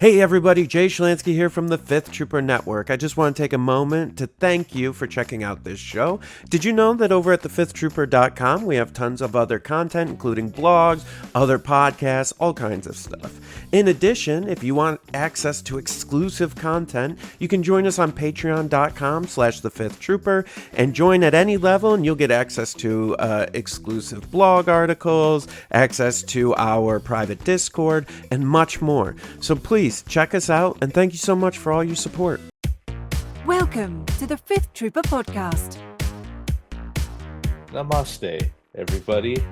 Hey everybody, Jay Schlansky here from the 5th Trooper Network. I just want to take a moment to thank you for checking out this show. Did you know that over at the5thtrooper.com we have tons of other content, including blogs, other podcasts, all kinds of stuff. In addition, if you want access to exclusive content, you can join us on patreon.com/the5thtrooper and join at any level and you'll get access to exclusive blog articles, access to our private Discord, and much more. So please check us out, and thank you so much for all your support. Welcome to the 5th Trooper Podcast. Namaste, everybody.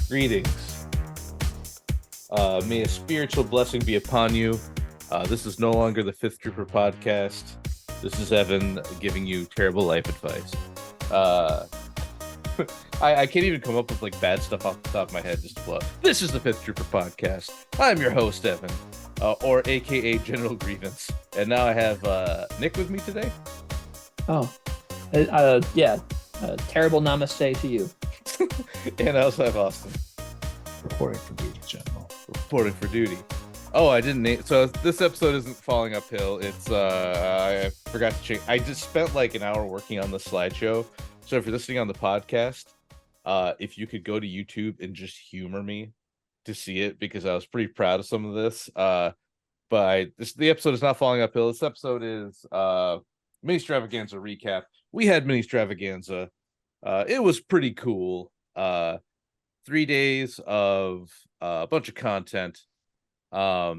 Greetings. May a spiritual blessing be upon you. This is no longer the 5th Trooper Podcast. This is Evan giving you terrible life advice. I can't even come up with like bad stuff off the top of my head. Just this is the 5th Trooper Podcast. I'm your host, Evan. Or AKA General Grievance. And now I have Nick with me today. Terrible namaste to you. And I also have Austin. Reporting for duty, General. Reporting for duty. Oh, I didn't name. So this episode isn't falling uphill. It's I forgot to change. I just spent like an hour working on the slideshow. So if you're listening on the podcast, if you could go to YouTube and just humor me to see it, because I was pretty proud of some of this. The episode is not falling uphill. This episode is Mini-stravaganza recap. We had Mini-stravaganza. It was pretty cool. 3 days of a bunch of content. Let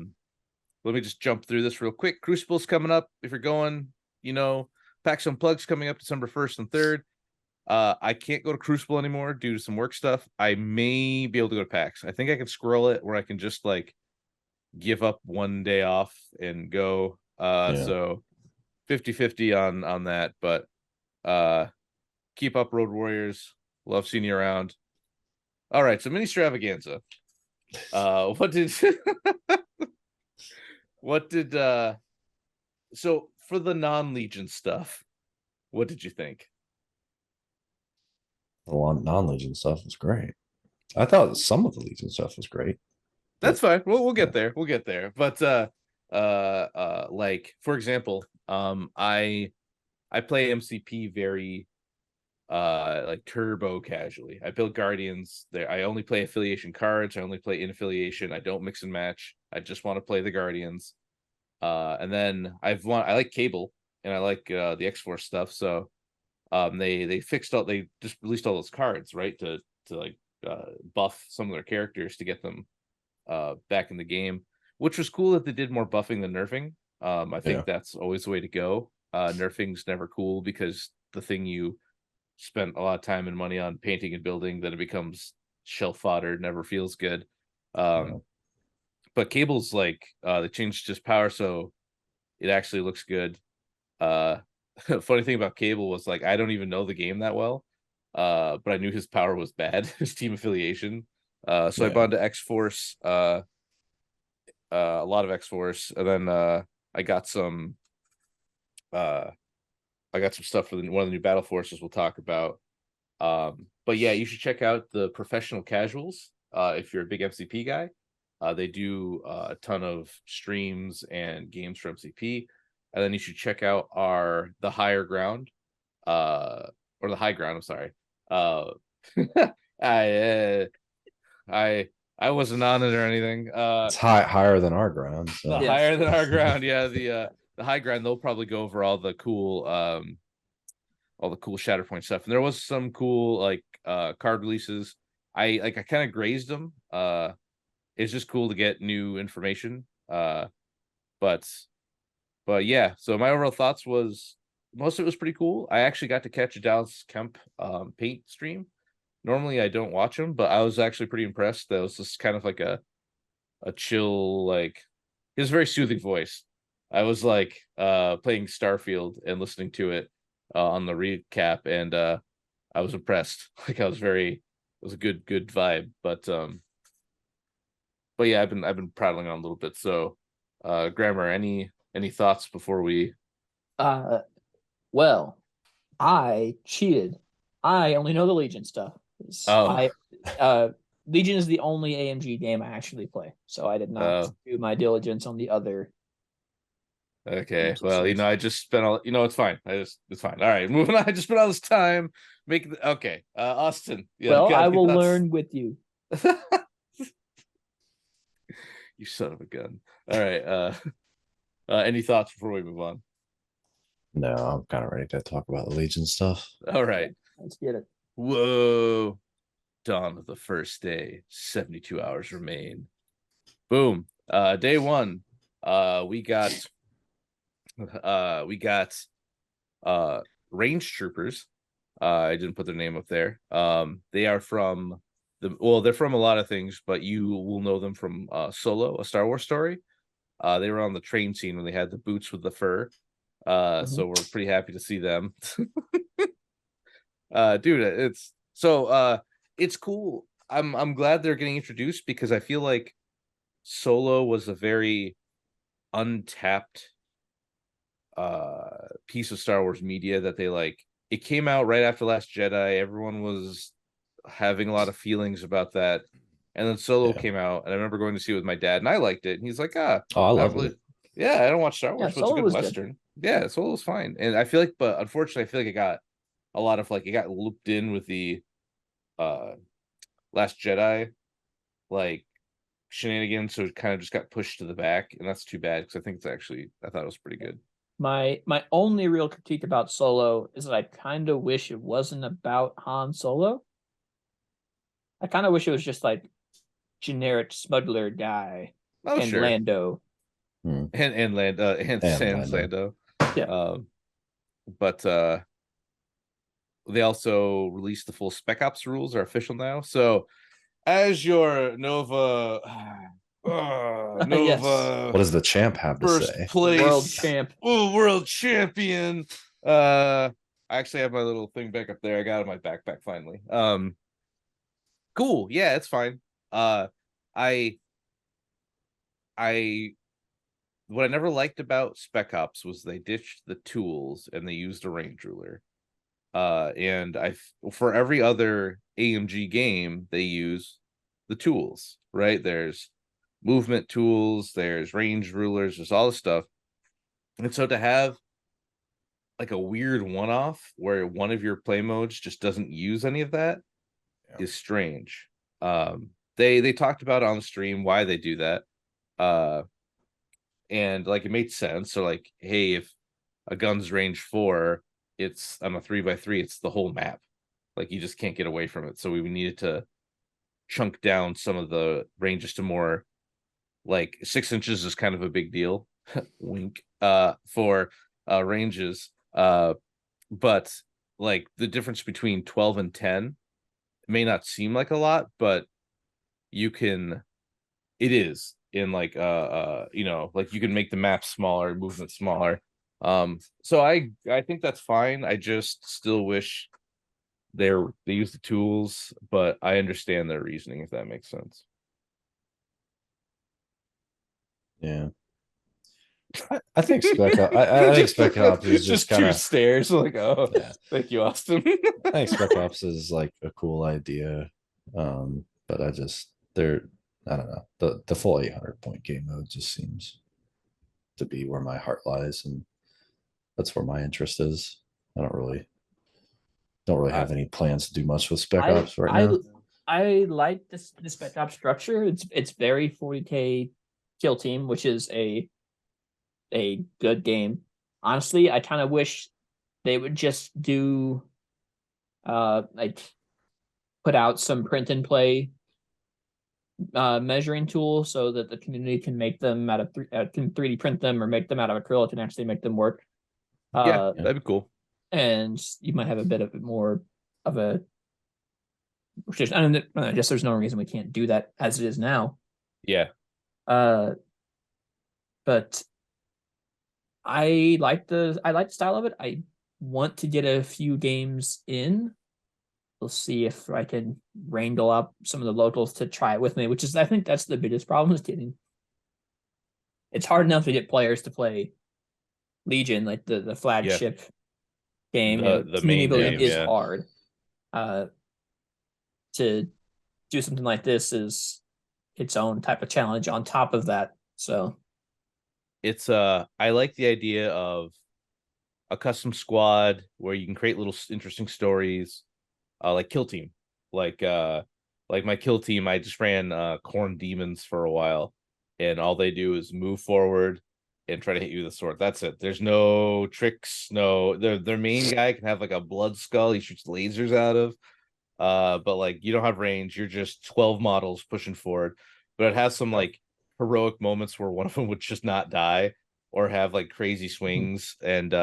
me just jump through this real quick. Crucible's coming up. If you're going, PAX Unplugged's coming up December 1st and 3rd. I can't go to Crucible anymore due to some work stuff. I may be able to go to PAX. I think I can squirrel it where I can just like give up one day off and go. So 50-50 on that. But keep up, Road Warriors. Love seeing you around. All right, so Mini-stravaganza. So for the non-Legion stuff, what did you think? The non-Legion stuff was great. I thought some of the Legion stuff was great. That's fine. We'll get there. We'll get there. But like for example, I play MCP very like turbo casually. I build Guardians there. I only play affiliation cards. I only play in affiliation. I don't mix and match. I just want to play the Guardians. And then I like Cable and I like the X-Force stuff. So they just released all those cards, right, to like buff some of their characters to get them back in the game, which was cool that they did more buffing than nerfing. I think that's always the way to go. Nerfing's never cool because the thing you spent a lot of time and money on painting and building, then it becomes shelf fodder, never feels good. But Cable's like they changed his power so it actually looks good. Funny thing about Cable was like I don't even know the game that well, but I knew his power was bad, his team affiliation. I bought into X-Force, a lot of X-Force, and then I got some stuff for one of the new battle forces we'll talk about. But yeah, you should check out the Professional Casuals if you're a big MCP guy. They do a ton of streams and games for MCP. And then you should check out the Higher Ground, or the High Ground. I'm sorry. I wasn't on it or anything. It's higher than our ground. So. Higher than our ground. Yeah, the High Ground. They'll probably go over all the cool Shatterpoint stuff. And there was some cool like card releases. I kind of grazed them. It's just cool to get new information. But yeah, so my overall thoughts was most of it was pretty cool. I actually got to catch a Dallas Kemp paint stream. Normally I don't watch him, but I was actually pretty impressed. That was just kind of like a chill, like his very soothing voice. I was like playing Starfield and listening to it on the recap, and I was impressed. Like it was a good vibe. But yeah, I've been prattling on a little bit. So Grammar, any thoughts before we? Well, I cheated. I only know the Legion stuff. Oh. Legion is the only AMG game I actually play, so I did not do my diligence on the other. Okay, well, I just spent all. It's fine. It's fine. All right, moving on. I just spent all this time making. Okay, Austin. Yeah, well, I will learn with you. You son of a gun. All right. Any thoughts before we move on? No, I'm kind of ready to talk about the Legion stuff. All right. Let's get it. Whoa. Dawn of the first day. 72 hours remain. Boom. Day one. We got range troopers. I didn't put their name up there. They are from they're from a lot of things, but you will know them from Solo, a Star Wars story. They were on the train scene when they had the boots with the fur. So we're pretty happy to see them. Dude, it's cool. I'm glad they're getting introduced because I feel like Solo was a very untapped piece of Star Wars media that they like. It came out right after Last Jedi. Everyone was having a lot of feelings about that. And then Solo came out, and I remember going to see it with my dad, and I liked it. And he's like, I love it. Yeah, I don't watch Star Wars, but it's a good Western. Good. Yeah, Solo was fine. And I feel like, but unfortunately, I feel like it got a lot of it got looped in with the Last Jedi shenanigans, so it kind of just got pushed to the back, and that's too bad because I thought it was pretty good. My only real critique about Solo is that I kind of wish it wasn't about Han Solo. I kind of wish it was just like generic smuggler guy and sure. Lando. And Lando and Sans Lando. Yeah. But they also released the full Spec Ops rules are official now. So as your Nova Yes. What does the champ have to first say? place World champ. World champion. I actually have my little thing back up there. I got it in my backpack finally. Cool. Yeah, it's fine. What I never liked about Spec Ops was they ditched the tools and they used a range ruler. And for every other AMG game, they use the tools, right? There's movement tools, there's range rulers, there's all this stuff. And so to have like a weird one-off where one of your play modes just doesn't use any of that is strange. They talked about it on the stream why they do that. And it made sense. So hey, if a gun's range 4, it's on a 3x3, it's the whole map. You just can't get away from it. So we needed to chunk down some of the ranges to more 6 inches is kind of a big deal. Wink. For ranges. But the difference between 12 and 10 may not seem like a lot, but it is in you can make the map smaller, movement smaller. So I think that's fine. I just still wish they use the tools, but I understand their reasoning, if that makes sense. Yeah. I think Spec Ops. I think Spec Ops is just kind two of stairs. Thank you, Austin. I think Spec Ops is a cool idea, but I don't know. The full 800-point game mode just seems to be where my heart lies, and that's where my interest is. I don't really have any plans to do much with Spec Ops right now. I like the Spec Ops structure. It's very 40k kill team, which is a good game. Honestly, I kind of wish they would just do put out some print and play measuring tool so that the community can make them out of can 3D print them or make them out of acrylic and actually make them work. Yeah, that'd be cool. And you might have a bit of more of a. I guess there's no reason we can't do that as it is now. Yeah. But I like the style of it. I want to get a few games in. We'll see if I can wrangle up some of the locals to try it with me, which is I think that's the biggest problem is getting. It's hard enough to get players to play Legion, the flagship game. The main game is yeah. hard. To do something like this is its own type of challenge on top of that. So it's I like the idea of a custom squad where you can create little interesting stories, like Kill Team, like my Kill Team. I just ran Corn Demons for a while, and all they do is move forward and try to hit you with a sword. That's it. There's no tricks. No, their main guy can have like a blood skull he shoots lasers out of. But like you don't have range. You're just 12 models pushing forward. But it has some like heroic moments where one of them would just not die or have like crazy swings, and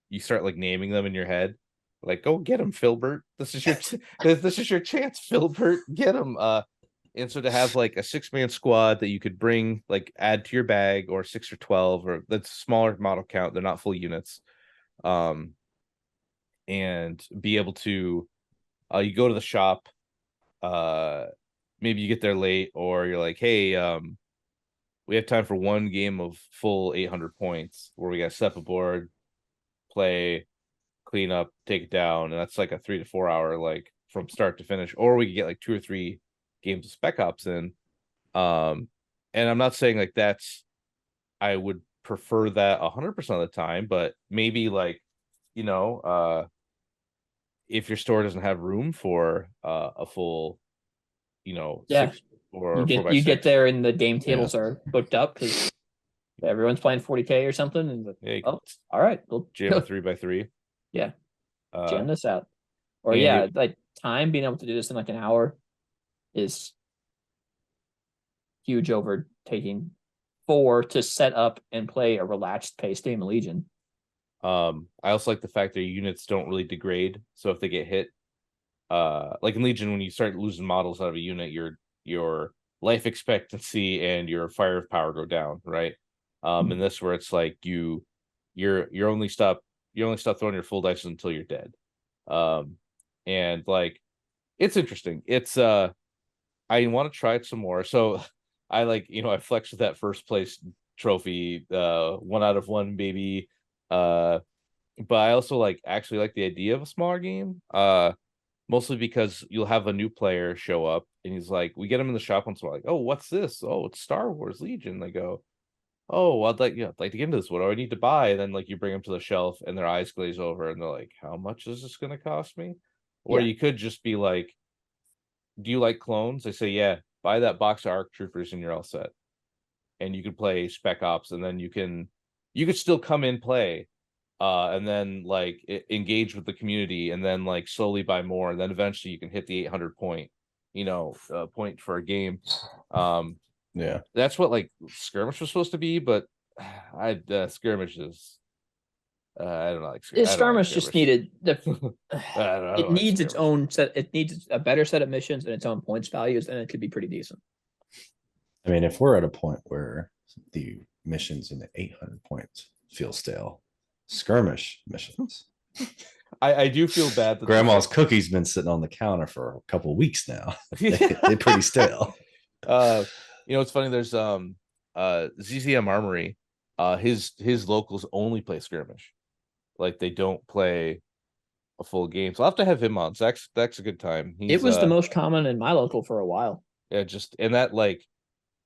you start like naming them in your head. Like, go get him, Filbert. This is your this is your chance, Filbert. Get him. And so to have like a 6-man squad that you could bring, like add to your bag, or 6 or 12, or that's smaller model count, they're not full units. And be able to you go to the shop, maybe you get there late, or you're like, hey, we have time for one game of full 800 points where we got to set up a board, play, clean up, take it down, and that's like a 3 to 4 hour, like from start to finish. Or we could get like 2 or 3 games of Spec Ops in. And I'm not saying like I would prefer that 100% of the time, but maybe like, if your store doesn't have room for a full, yeah, 6 or you 4 by 6. get there and the game tables are booked up because everyone's playing 40K or something, and all right, we'll jam a 3 by 3. Yeah, jam this out. Or like time being able to do this in like an hour is huge over taking 4 to set up and play a relaxed paced game of Legion. I also like the fact that units don't really degrade. So if they get hit, like in Legion, when you start losing models out of a unit, your life expectancy and your fire power go down, right? In this, where it's like you only stop throwing your full dice until you're dead. And like it's interesting. It's I want to try it some more. So I I flexed with that first place trophy, 1 out of 1, baby. But I also actually like the idea of a smaller game. Mostly because you'll have a new player show up and he's like, we get him in the shop once in a while, like, oh, what's this? Oh, it's Star Wars Legion. They go, oh, I'd like to get into this. What do I need to buy? And then you bring them to the shelf and their eyes glaze over and they're like, how much is this gonna cost me? Or you could just be like, do you like clones? They say, yeah, buy that box of ARC Troopers and you're all set. And you could play Spec Ops, and then you could still come in, play, and then engage with the community, and then slowly buy more, and then eventually you can hit the 800 point point for a game. Yeah, that's what skirmish was supposed to be, but skirmish is I don't know. Skirmish just needed it needs its own set. It needs a better set of missions and its own points values, and it could be pretty decent. I mean, if we're at a point where the missions in the 800 points feel stale, skirmish missions. I do feel bad that Grandma's cookies been sitting on the counter for a couple of weeks now. They're pretty stale. It's funny. There's ZZM Armory. His locals only play skirmish. They don't play a full game. So I'll have to have him on. Zach's a good time. It was the most common in my local for a while. Yeah, and that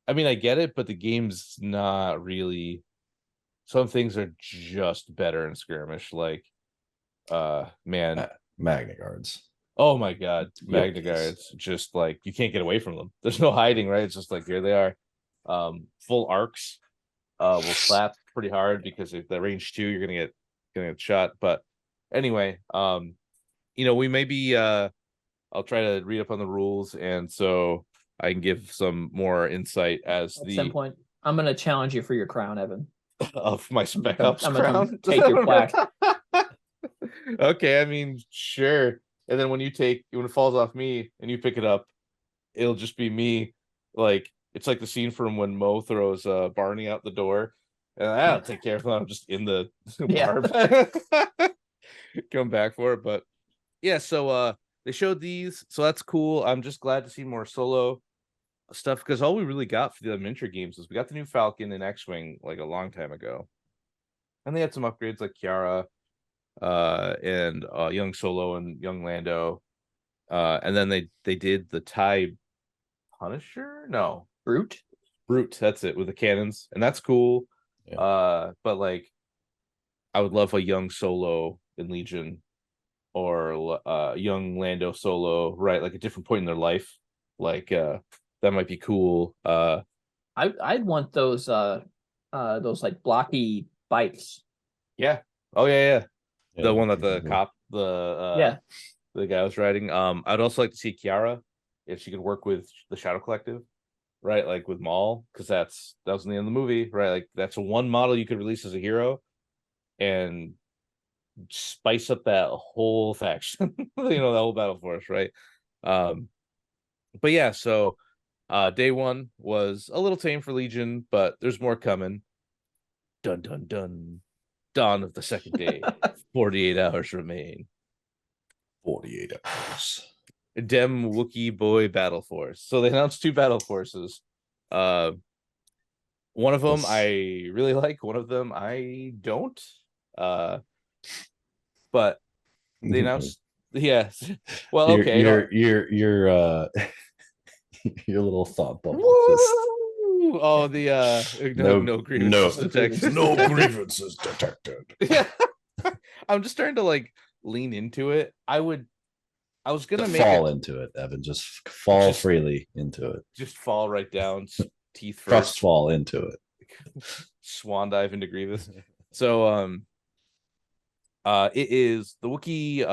I mean, I get it, but the game's not really. Some things are just better in skirmish. Magna Guards. Oh my god, Magna Guards! Just you can't get away from them. There's no hiding, right? It's just here they are. Full arcs will slap pretty hard because if the range 2, you're gonna get shot. But anyway, we maybe I'll try to read up on the rules, and so I can give some more insight at some point. I'm gonna challenge you for your crown, Evan. Of my Spec Ops crown. Take your plaque. Okay, I mean, sure. And then when it falls off me and you pick it up, it'll just be me. It's like the scene from when Mo throws Barney out the door, and I'll take care of him. I'm just in the barb. Come back for it. But yeah, so they showed these, so that's cool. I'm just glad to see more solo stuff, because all we really got for the miniature games was we got the new Falcon and X-Wing a long time ago, and they had some upgrades like Kiara, and young Solo and young Lando, and then they did the TIE Punisher? No. Brute. Brute, that's it, with the cannons. And that's cool. Yeah. But like I would love a young Solo in Legion or young Lando Solo, right? Like a different point in their life. Like that might be cool. I'd want those like blocky bikes. Yeah. Oh yeah. Yeah, The one that that'd the be cop, Yeah. the guy was riding. I'd also like to see Kiara if she could work with the Shadow Collective, right? Like with Maul, because that was in the end of the movie, right? Like that's one model you could release as a hero and spice up that whole faction, the whole battle force, right? But yeah, so day one was a little tame for Legion, but there's more coming. Dun dun dun. Dawn of the second day. 48 hours remain. 48 hours. Dem Wookie Boy Battle Force. So they announced 2 battle forces. One of them I really like, one of them I don't. But they announced yes. Well, okay. Your your little thought bubble. Woo! Oh, the no grievances detected. No grievances detected. Yeah. I'm just starting to like lean into it. I was gonna make fall into it, Evan. Just fall freely into it. Just fall right down, teeth first. Trust fall into it. Swan dive into Grievous. So it is the Wookiee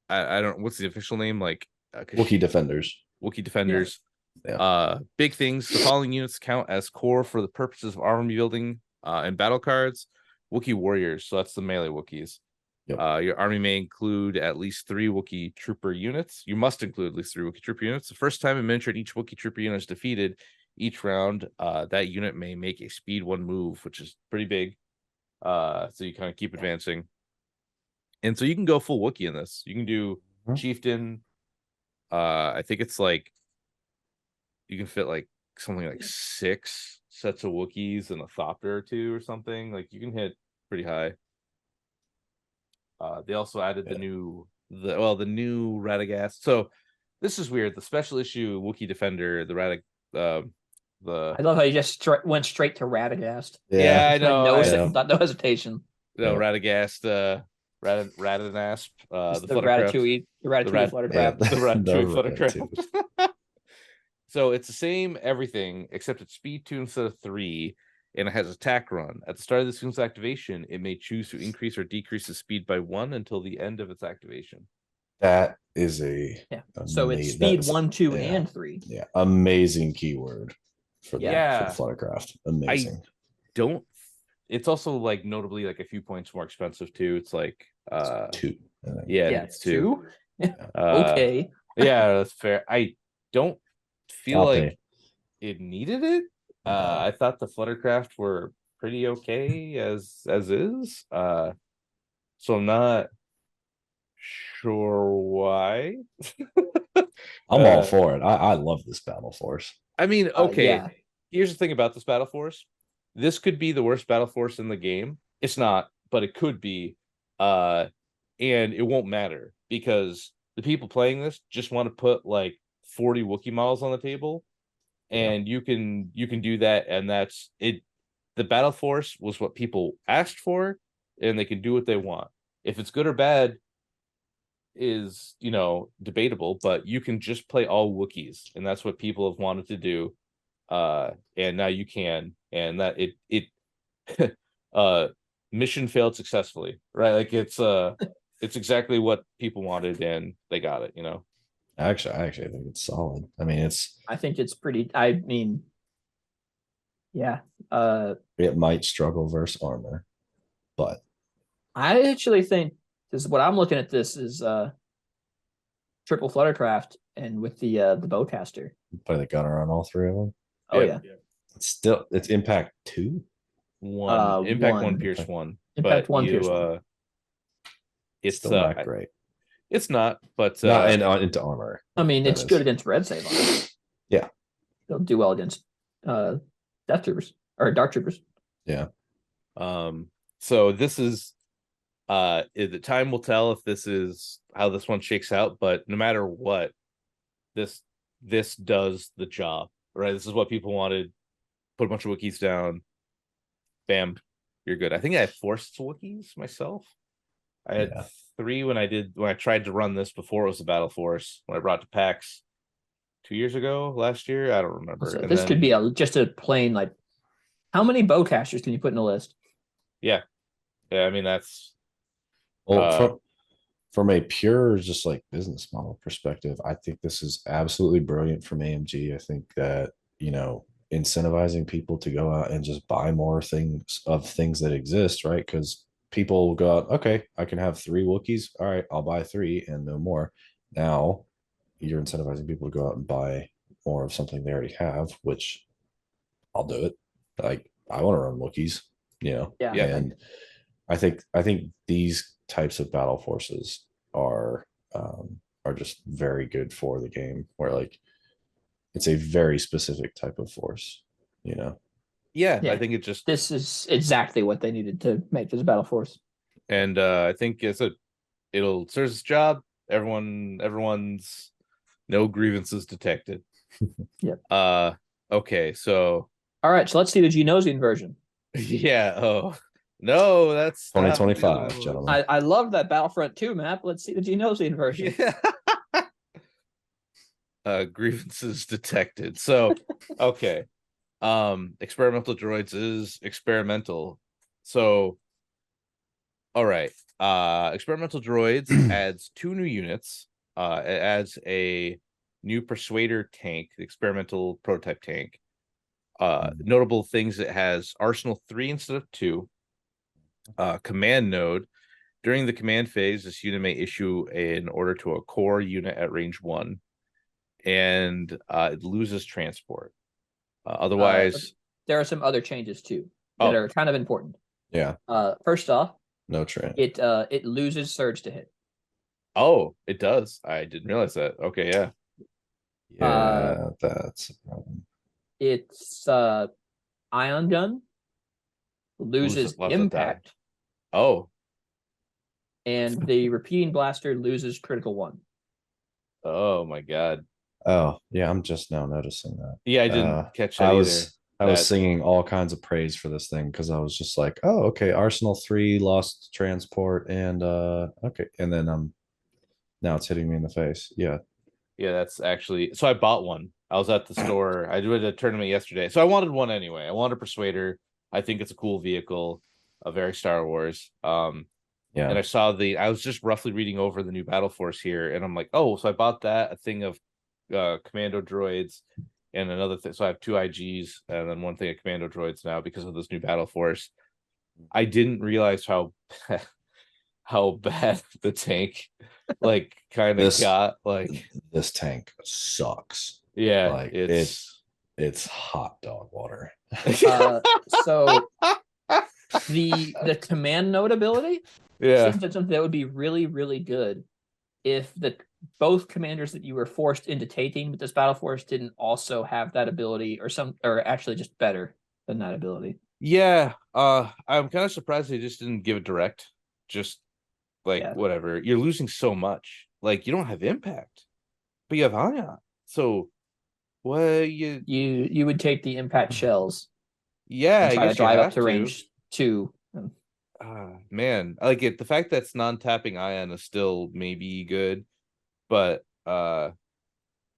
I don't what's the official name, like Wookie Defenders. Wookie Defenders. Yeah. Big things. The following units count as core for the purposes of army building and battle cards. Wookiee warriors, so that's the melee Wookiees. Yep. Your army may include at least 3 Wookiee trooper units. You must include at least 3 Wookiee trooper units. The first time a miniature in each Wookiee trooper unit is defeated, each round, that unit may make a speed 1 move, which is pretty big. So you kind of keep advancing. And so you can go full Wookiee in this. You can do Chieftain. I think it's like you can fit like something like 6 sets of Wookiees and a Thopter or 2 or something. Like you can hit pretty high. They also added the new Radagast. So this is weird. The special issue Wookie Defender, the I love how you just went straight to Radagast. Yeah, I know. No hesitation. No, Radagast, Radanasp, the Ratatouille Fluttercraft. The Ratatouille Fluttercraft. So it's the same everything except it's speed 2 instead of 3, and it has attack run. At the start of the unit's activation, it may choose to increase or decrease the speed by 1 until the end of its activation. That is so it's speed 1, 2, and 3. Yeah, amazing keyword for the Fluttercraft. Amazing. It's also like notably like a few points more expensive too. It's like 2. It's 2. Okay. Yeah, that's fair. I don't feel like it needed it. I thought the Fluttercraft were pretty okay as is. So I'm not sure why. I'm all for it. I love this battle force. I mean, okay. Here's the thing about this battle force. This could be the worst battle force in the game. It's not, but it could be. And it won't matter because the people playing this just want to put like 40 Wookiee models on the table. And you can do that, and that's it. The battle force was what people asked for, and they can do what they want. If it's good or bad is debatable, but you can just play all Wookiees, and that's what people have wanted to do. And now you can, and that it mission failed successfully, right? Like it's exactly what people wanted, and they got it. Actually, I think it's solid. I mean, I think it's pretty. I mean, yeah. It might struggle versus armor, but I actually think this is what I'm looking at. This is triple Fluttercraft and with the bowcaster. Play the gunner on all 3 of them. Oh yeah. It's impact 2. 1 impact 1 pierce 1. Impact 1 pierce 1. It's still not great. It's not, but not into armor. I mean, it's good against red save. Yeah, they'll do well against Death Troopers or Dark Troopers. Yeah. So this is the time will tell if this is how this one shakes out. But no matter what, this this does the job, right? This is what people wanted. Put a bunch of Wookiees down. Bam, you're good. I think I had forced Wookiees myself. I had 3 when I tried to run this before it was the Battle Force, when I brought to PAX 2 years ago, last year. I don't remember. So and this then, could be just a plain like, how many bowcasters can you put in a list? yeah. I mean, that's Well, from a pure just like business model perspective, I think this is absolutely brilliant from AMG. I think that, incentivizing people to go out and just buy more things that exist, right? Because people will go out, okay, I can have 3 Wookiees. All right, I'll buy 3 and no more. Now you're incentivizing people to go out and buy more of something they already have, which I'll do it. Like, I want to run Wookiees, Yeah. and I think these types of battle forces are just very good for the game, where like it's a very specific type of force, yeah. Yeah. I think it just, This is exactly what they needed to make this Battle Force. and I think it'll serve its job. Everyone's no grievances detected. Yep. Okay, so All right, so let's see the Geonosian version. yeah. Oh no, that's 2025, gentlemen. I love that Battlefront 2 map. Let's see the Geonosian version. Yeah. Grievances detected. So okay. Experimental droids is experimental. So all right. Experimental droids adds 2 new units. It adds a new persuader tank, the experimental prototype tank. Notable things: it has Arsenal 3 instead of 2. Command node. During the command phase, this unit may issue an order to a core unit at range 1, and it loses transport. Otherwise, there are some other changes too that are kind of important. Yeah. First off, No train. it loses surge to hit. Oh, it does. I didn't realize that. Okay, yeah. Yeah, that's a problem. It's ion gun loses Loves that impact. Oh, And the repeating blaster loses critical 1. oh my god. Oh, yeah, I'm just now noticing that. Yeah, I didn't catch that I either. was singing all kinds of praise for this thing because I was just like, oh, okay, Arsenal 3 lost transport, and okay, and then now it's hitting me in the face. Yeah. Yeah, that's actually, so I bought one. I was at the store. I did a tournament yesterday. So I wanted one anyway. I wanted a Persuader. I think it's a cool vehicle, a very Star Wars. Yeah. And I was just roughly reading over the new Battle Force here, and I'm like, oh, so I bought that, a thing of Commando droids, and another thing. So I have 2 IGs and then one thing of Commando droids now because of this new Battle Force. I didn't realize how bad the tank like kind of got. Like, this tank sucks. Yeah, like it's hot dog water. So the command node ability seems like something that would be really, really good if both commanders that you were forced into taking with this Battle Force didn't also have that ability, or actually just better than that ability. Yeah, I'm kind of surprised they just didn't give it direct. Just like whatever. You're losing so much. Like, you don't have impact, but you have ion. So what you would take the impact shells. Yeah, and try to drive up to range 2. Man, I like it. The fact that it's non-tapping ion is still maybe good, but and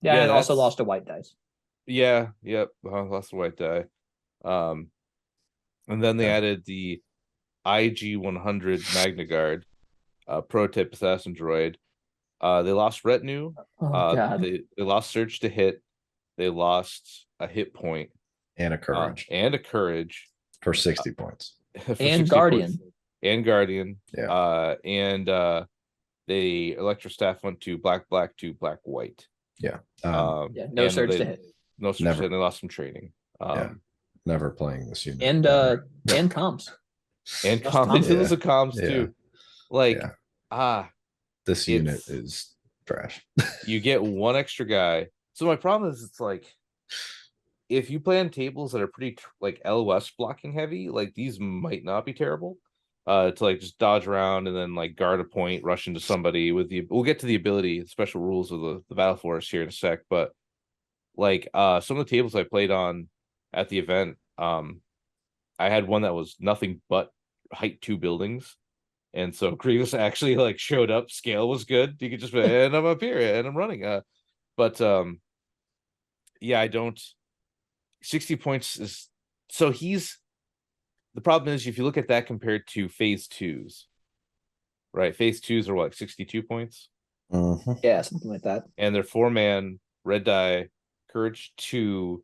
also lost a white dice. Yeah, yep, lost a white die. And then they added the IG-100 Magna Guard, prototype assassin droid. They lost retinue. God. They lost surge to hit. They lost a hit point and a courage for 60 points. And Guardian. And Guardian. Yeah. And they Electrostaff went to black to black white. Yeah. No surge to hit. No surge to hit. They lost some training. Never playing this unit. And comms. And comms. It was a comms too. Like this unit is trash. You get one extra guy. So my problem is, it's like, if you play on tables that are pretty like LOS blocking heavy, like these might not be terrible. To like just dodge around and then like guard a point, rush into somebody with we'll get to the ability, special rules of the Battle Force here in a sec, but like some of the tables I played on at the event, I had one that was nothing but height 2 buildings. And so Grievous actually like showed up. Scale was good. You could just be, and I'm up here and I'm running. But yeah, I don't. 60 points is so he's. The problem is if you look at that compared to phase 2s, right? Phase 2s are what, 62 points, Yeah, something like that. and they're 4-man red die, courage 2.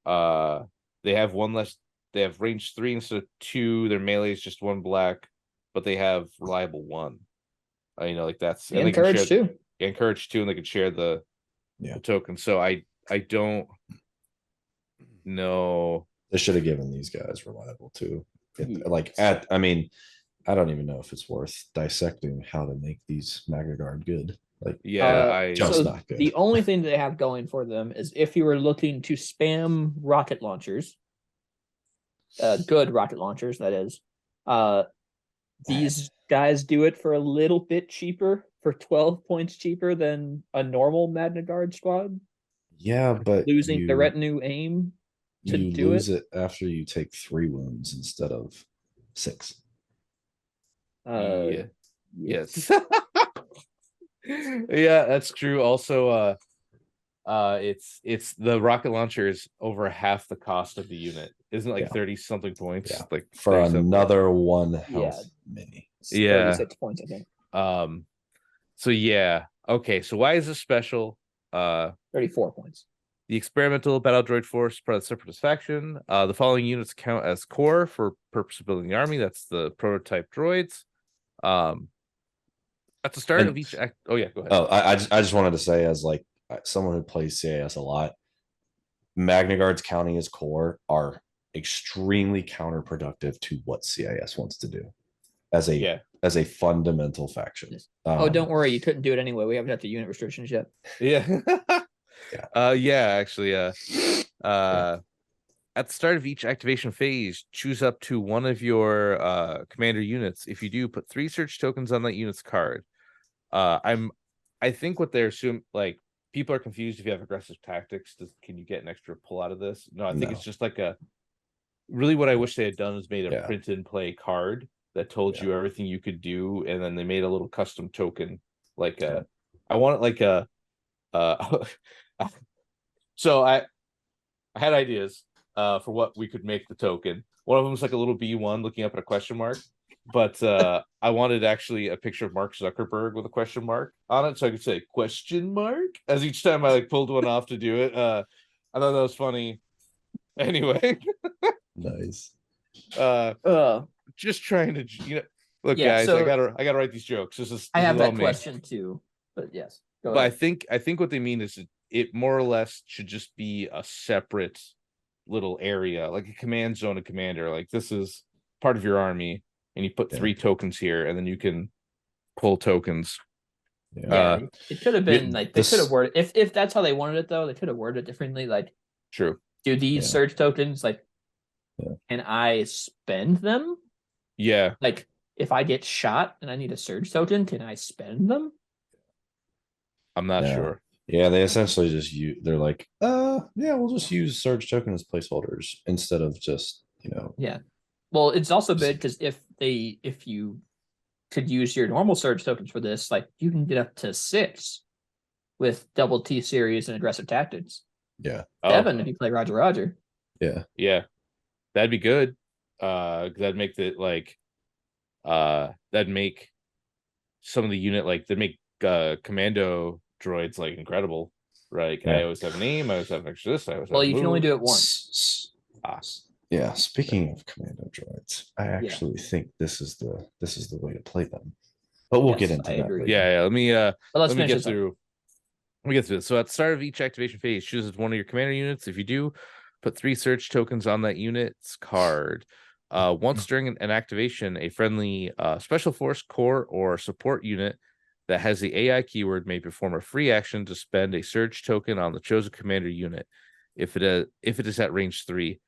They have one less. They have range 3 instead of 2. Their melee is just 1 black, but they have reliable 1. You know, like that's And courage too. And courage 2, and they can share the token. So I don't know. They should have given these guys reliable too. I mean, I don't even know if it's worth dissecting how to make these Magna Guard good. Like, just not good. The only thing they have going for them is if you were looking to spam rocket launchers, good rocket launchers, that is. These guys do it for a little bit cheaper, for 12 points cheaper than a normal Magna Guard squad. Yeah, but losing the retinue aim to do lose it after you take 3 wounds instead of 6. Yes. Yeah, that's true. Also, it's the rocket launcher is over half the cost of the unit. Isn't it like 30 something points? Yeah. Like for another 1 health mini. 36 points, I think. So yeah. Okay, so why is this special? 34 points. The experimental battle droid force, part of the separatist faction. The following units count as core for purpose of building the army. That's the prototype droids. At the start of each act. Oh yeah, go ahead. Oh, I just wanted to say, as like someone who plays CIS a lot, Magna Guards counting as core are extremely counterproductive to what CIS wants to do as a fundamental faction. Don't worry, you couldn't do it anyway. We haven't had the unit restrictions yet. Yeah. Actually, at the start of each activation phase, choose up to one of your commander units. If you do, put 3 search tokens on that unit's card. I think what they're assuming, like, people are confused if you have aggressive tactics. Can you get an extra pull out of this? No, I think it's just like really what I wish they had done is made a print and play card that told you everything you could do, and then they made a little custom token. Like I want it like a so I had ideas for what we could make the token. One of them is like a little B1 looking up at a question mark, but I wanted actually a picture of Mark Zuckerberg with a question mark on it, so I could say question mark as each time I like pulled one off to do it. I thought that was funny. Anyway, nice. Just trying to, look, guys. So I gotta write these jokes. I have that question too, but yes. But I think what they mean is it more or less should just be a separate little area, like a command zone of commander. Like, this is part of your army, and you put 3 tokens here, and then you can pull tokens. It could have been like they could have worded if that's how they wanted it though. They could have worded it differently. Like, true. Do these surge tokens can I spend them? Yeah. Like, if I get shot and I need a surge token, can I spend them? I'm not sure. Yeah, they essentially just they're like, we'll just use surge token as placeholders instead of just, Yeah. Well, it's also big because if you could use your normal surge tokens for this, like, you can get up to 6 with double T series and aggressive tactics. Yeah. 7 if you play Roger Roger. Yeah. Yeah. That'd be good. That'd make that'd make some of the unit, like, that'd make commando droids like incredible, right? I always have a name, I always have an extra this, you can only do it once. Yeah, speaking of commando droids, I actually think this is the way to play them, but we'll get into that later. Let me get through it. So at the start of each activation phase, choose one of your commander units. If you do, put 3 search tokens on that unit's card. Once during an activation, a friendly special force, core, or support unit that has the AI keyword may perform a free action to spend a surge token on the chosen commander unit if it is at range 3.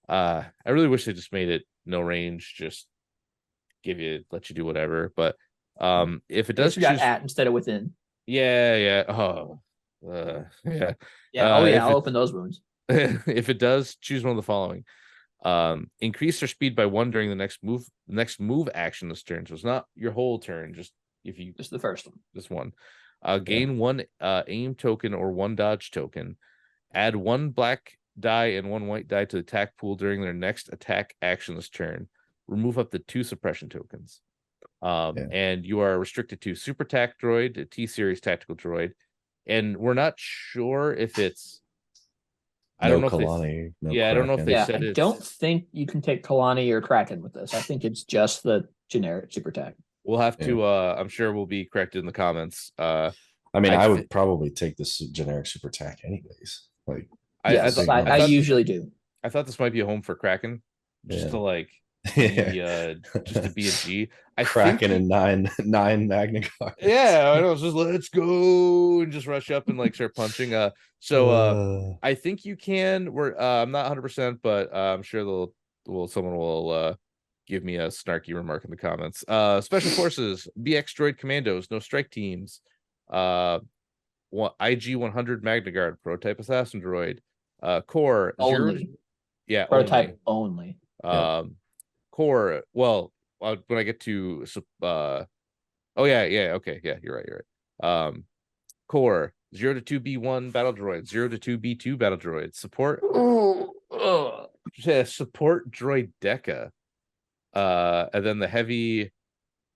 I really wish they just made it no range, just let you do whatever. But if it does, you got at instead of within. Yeah. Oh, Yeah. Yeah. If I'll it- open those wounds. if it does, choose one of the following. Increase their speed by 1 during the next move action this turn. So it's not your whole turn, just if you Just the first one. this one. Gain 1 aim token or 1 dodge token. Add 1 black die and 1 white die to the attack pool during their next attack action this turn. Remove up to 2 suppression tokens. And you are restricted to Super Tac Droid, a T-Series tactical droid. And we're not sure if it's I don't know Kalani, if I don't know if Kraken. they Yeah, said I it's don't think you can take Kalani or Kraken with this. I think it's just the generic super tag. We'll have to I'm sure we'll be corrected in the comments. I mean, I I would thi- probably take this generic super tack anyways. Like, Yes, thought- I thought- usually do. I thought this might be a home for Kraken, just Yeah. to like yeah. just to be a G. I Kraken think and nine Magna Cards. yeah, I know. Just let's go and just rush up and like start punching. I think you can. I'm not 100%, but I'm sure someone will give me a snarky remark in the comments. Special Forces, BX Droid Commandos, no strike teams. IG 100 Magna Guard, prototype assassin droid. Core Only. yeah, Prototype only. Core. Well, when I get to okay, yeah, you're right. Core 0 to 2B1 battle droid, 0 to 2B2 battle droid. Support support droid Deca. And then the heavy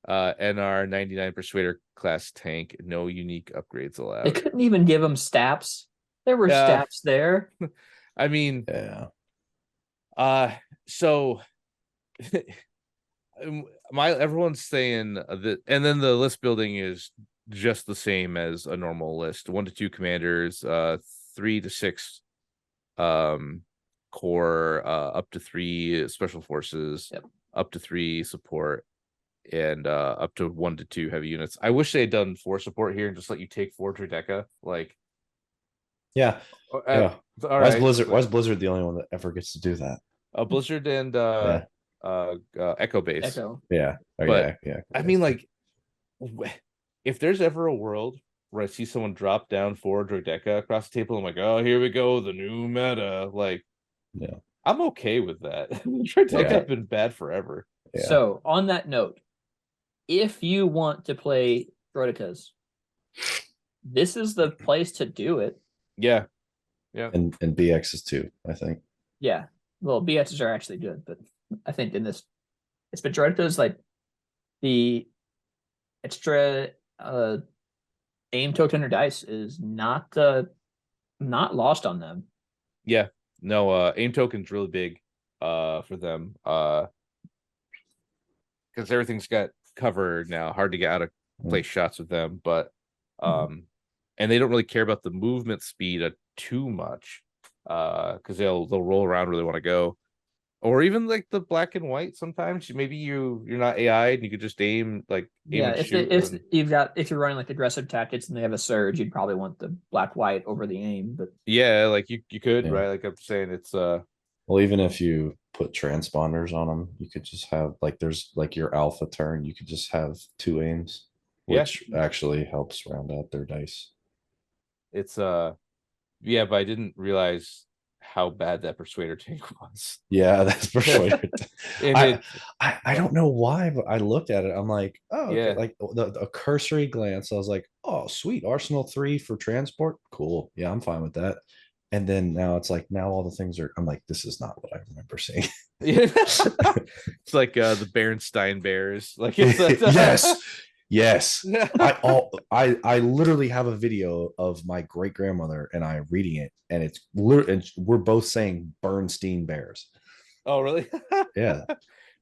NR99 Persuader class tank, no unique upgrades They allowed. couldn't even give him staps. There were Yeah. staps there. I mean, Yeah. so everyone's saying that, and then the list building is just the same as a normal list: 1 to 2 commanders, 3 to 6 core, up to 3 special forces, up to 3 support, and up to 1 to 2 heavy units. I wish they had done 4 support here and just let you take 4 Trideca. Like, Yeah. yeah. Why is Blizzard the only one that ever gets to do that? Blizzard and Echo Base. Echo. Yeah. But, yeah. I mean, like, if there's ever a world where I see someone drop down 4 Droideca across the table, I'm like, oh, here we go, the new meta. Like, yeah, I'm okay with that. Droideca have been bad forever. Yeah. So on that note, if you want to play Droidecas, this is the place to do it. Yeah. And BXs too, I think. Yeah. Well, BXs are actually good, but I think in this, it's been Droidecas, like the extra aim token or dice is not lost on them. Yeah. No, aim token's really big for them. Because everything's got covered now, hard to get out of place shots with them, but and they don't really care about the movement speed too much, because they'll roll around where they want to go, or even like the black and white. Sometimes maybe you're not AI and you could just aim and shoot. If you're running like aggressive tactics and they have a surge, you'd probably want the black white over the aim. But yeah, like you could, Yeah. right? Like I'm saying, it's Well, even if you put transponders on them, you could just have there's your alpha turn. You could just have 2 aims, which actually helps round out their dice. it's yeah, but I didn't realize how bad that persuader tank was. Yeah, that's persuaded. And I don't know why, but I looked at it. I'm like, oh, okay. Yeah. Like the cursory glance, I was like, oh, sweet, Arsenal 3 for transport, cool. Yeah, I'm fine with that. And then now it's like all the things are. I'm like, this is not what I remember seeing. it's like the Bernstein Bears. Like yes. Yes. I literally have a video of my great grandmother and I reading it, and it's literally, and we're both saying Bernstein Bears. Oh, really? Yeah.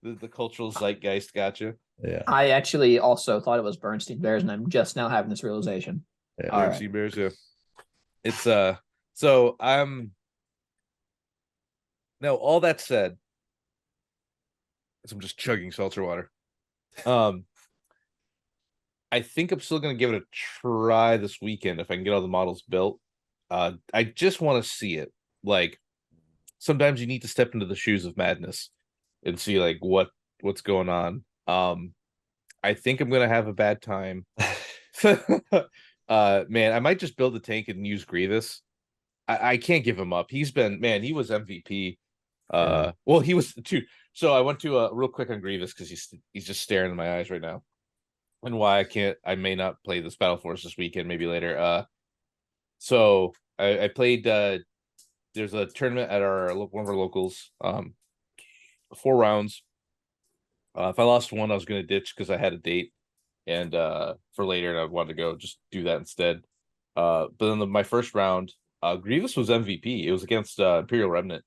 The cultural zeitgeist gotcha. Yeah. I actually also thought it was Bernstein Bears, and I'm just now having this realization. Yeah. All Bernstein Bears, yeah. It's so I'm now, all that said, as I'm just chugging seltzer water. I think I'm still gonna give it a try this weekend if I can get all the models built. I just want to see it. Like, sometimes you need to step into the shoes of madness and see like what's going on. I think I'm gonna have a bad time. Man, I might just build a tank and use Grievous. I can't give him up. He was MVP. Well, he was too. So I went to real quick on Grievous because he's just staring in my eyes right now. And why I may not play this Battle Force this weekend, maybe later. So I played. There's a tournament at one of our locals. 4 rounds. If I lost one, I was going to ditch because I had a date and for later, and I wanted to go just do that instead. But then my first round, Grievous was MVP. It was against Imperial Remnant,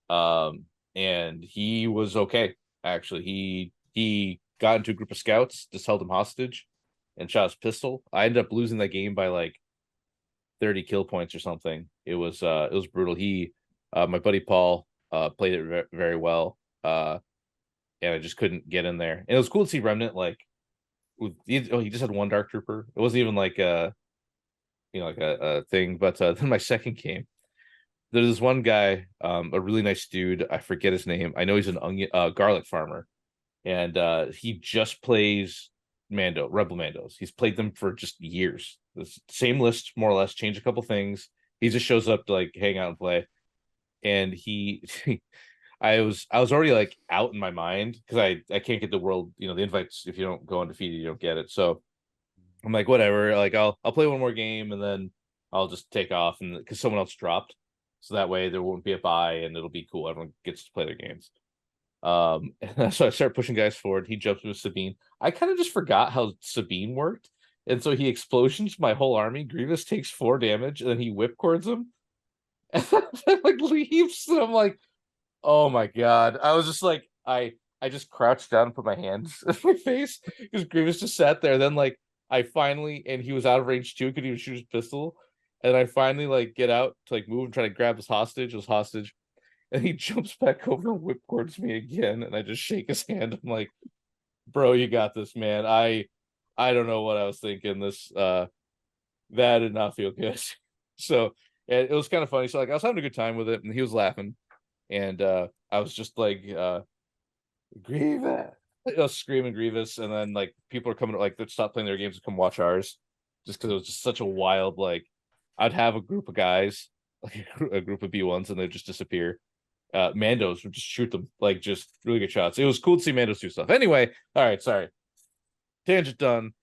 and he was okay. Actually, he got into a group of scouts, just held him hostage, and shot his pistol. I ended up losing that game by like 30 kill points or something. It was brutal. My buddy Paul played it very well, and I just couldn't get in there. And it was cool to see Remnant like he just had one Dark Trooper. It wasn't even like a thing. But then my second game, there's this one guy, a really nice dude. I forget his name. I know he's an garlic farmer, and he just plays Rebel Mandos. He's played them for just years. The same list, more or less, change a couple things. He just shows up to like hang out and play. And I was already like out in my mind because I can't get the world, the invites. If you don't go undefeated, you don't get it. So I'm like, whatever. Like I'll play one more game and then I'll just take off, and because someone else dropped, so that way there won't be a bye and it'll be cool. Everyone gets to play their games. And so I start pushing guys forward. He jumps with Sabine. I kind of just forgot how Sabine worked, and so he explosions my whole army. Grievous takes 4 damage, and then he whipcords him, and then like leaves. And I'm like, oh my god! I was just like, I just crouched down and put my hands in my face because Grievous just sat there. Then like I finally, and he was out of range too, could even shoot his pistol. And I finally like get out to like move and try to grab his hostage. And he jumps back over and whipcords me again, and I just shake his hand. I'm like, bro, you got this, man. I don't know what I was thinking. That did not feel good. So and it was kind of funny. So like I was having a good time with it, and he was laughing. And I was just like Grievous. I was screaming Grievous, and then like people are coming, like they stop playing their games and come watch ours, just because it was just such a wild, like I'd have a group of guys, like a group of B1s, and they'd just disappear. Mandos would just shoot them, like just really good shots. It was cool to see Mandos do stuff. Anyway, all right, sorry. Tangent done.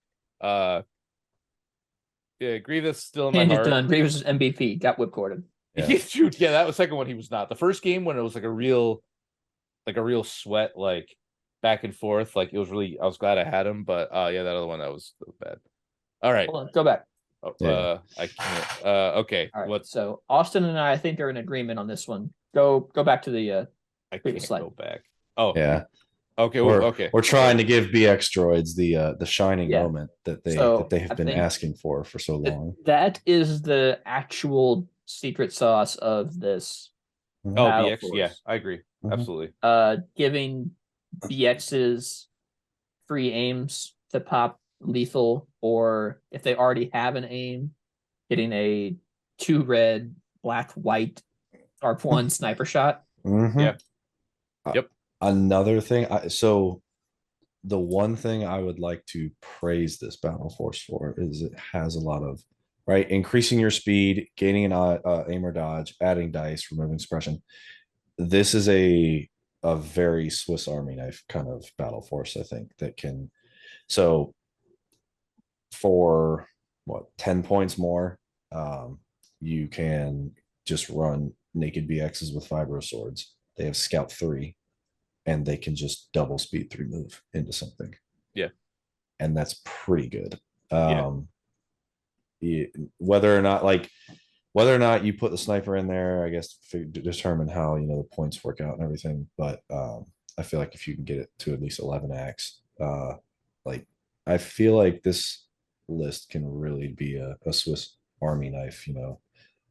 Yeah, Grievous still in my heart. Done. Grievous is MVP. Got whipcorded. Yeah. Shoot, yeah, that was the second one. He was not. The first game when it was like a real sweat, like back and forth. Like it was really. I was glad I had him, but yeah, that other one that was bad. All right, hold on, go back. I can't. Okay. All right. So Austin and I think are in agreement on this one. Go back to the I previous can't slide. go back. Oh Yeah. Okay. We're trying to give BX droids the shining moment that they have been asking for so long. That is the actual secret sauce of this. Oh, BX. Force. Yeah, I agree. Absolutely. Giving BX's free aims to pop lethal, or if they already have an aim, getting a 2 red, black, white ARP1 sniper shot. Yeah. Yep. Another thing, so the one thing I would like to praise this battle force for is it has a lot of increasing your speed, gaining an aim or dodge, adding dice, removing suppression. This is a very Swiss Army knife kind of battle force, I think, that can. So for 10 points more, you can just run naked BXs with Vibro swords. They have Scout 3, and they can just double speed 3 move into something. Yeah. And that's pretty good. Whether or not you put the sniper in there, I guess determine how the points work out and everything. But I feel like if you can get it to at least 11 acts, I feel like this list can really be a Swiss Army knife,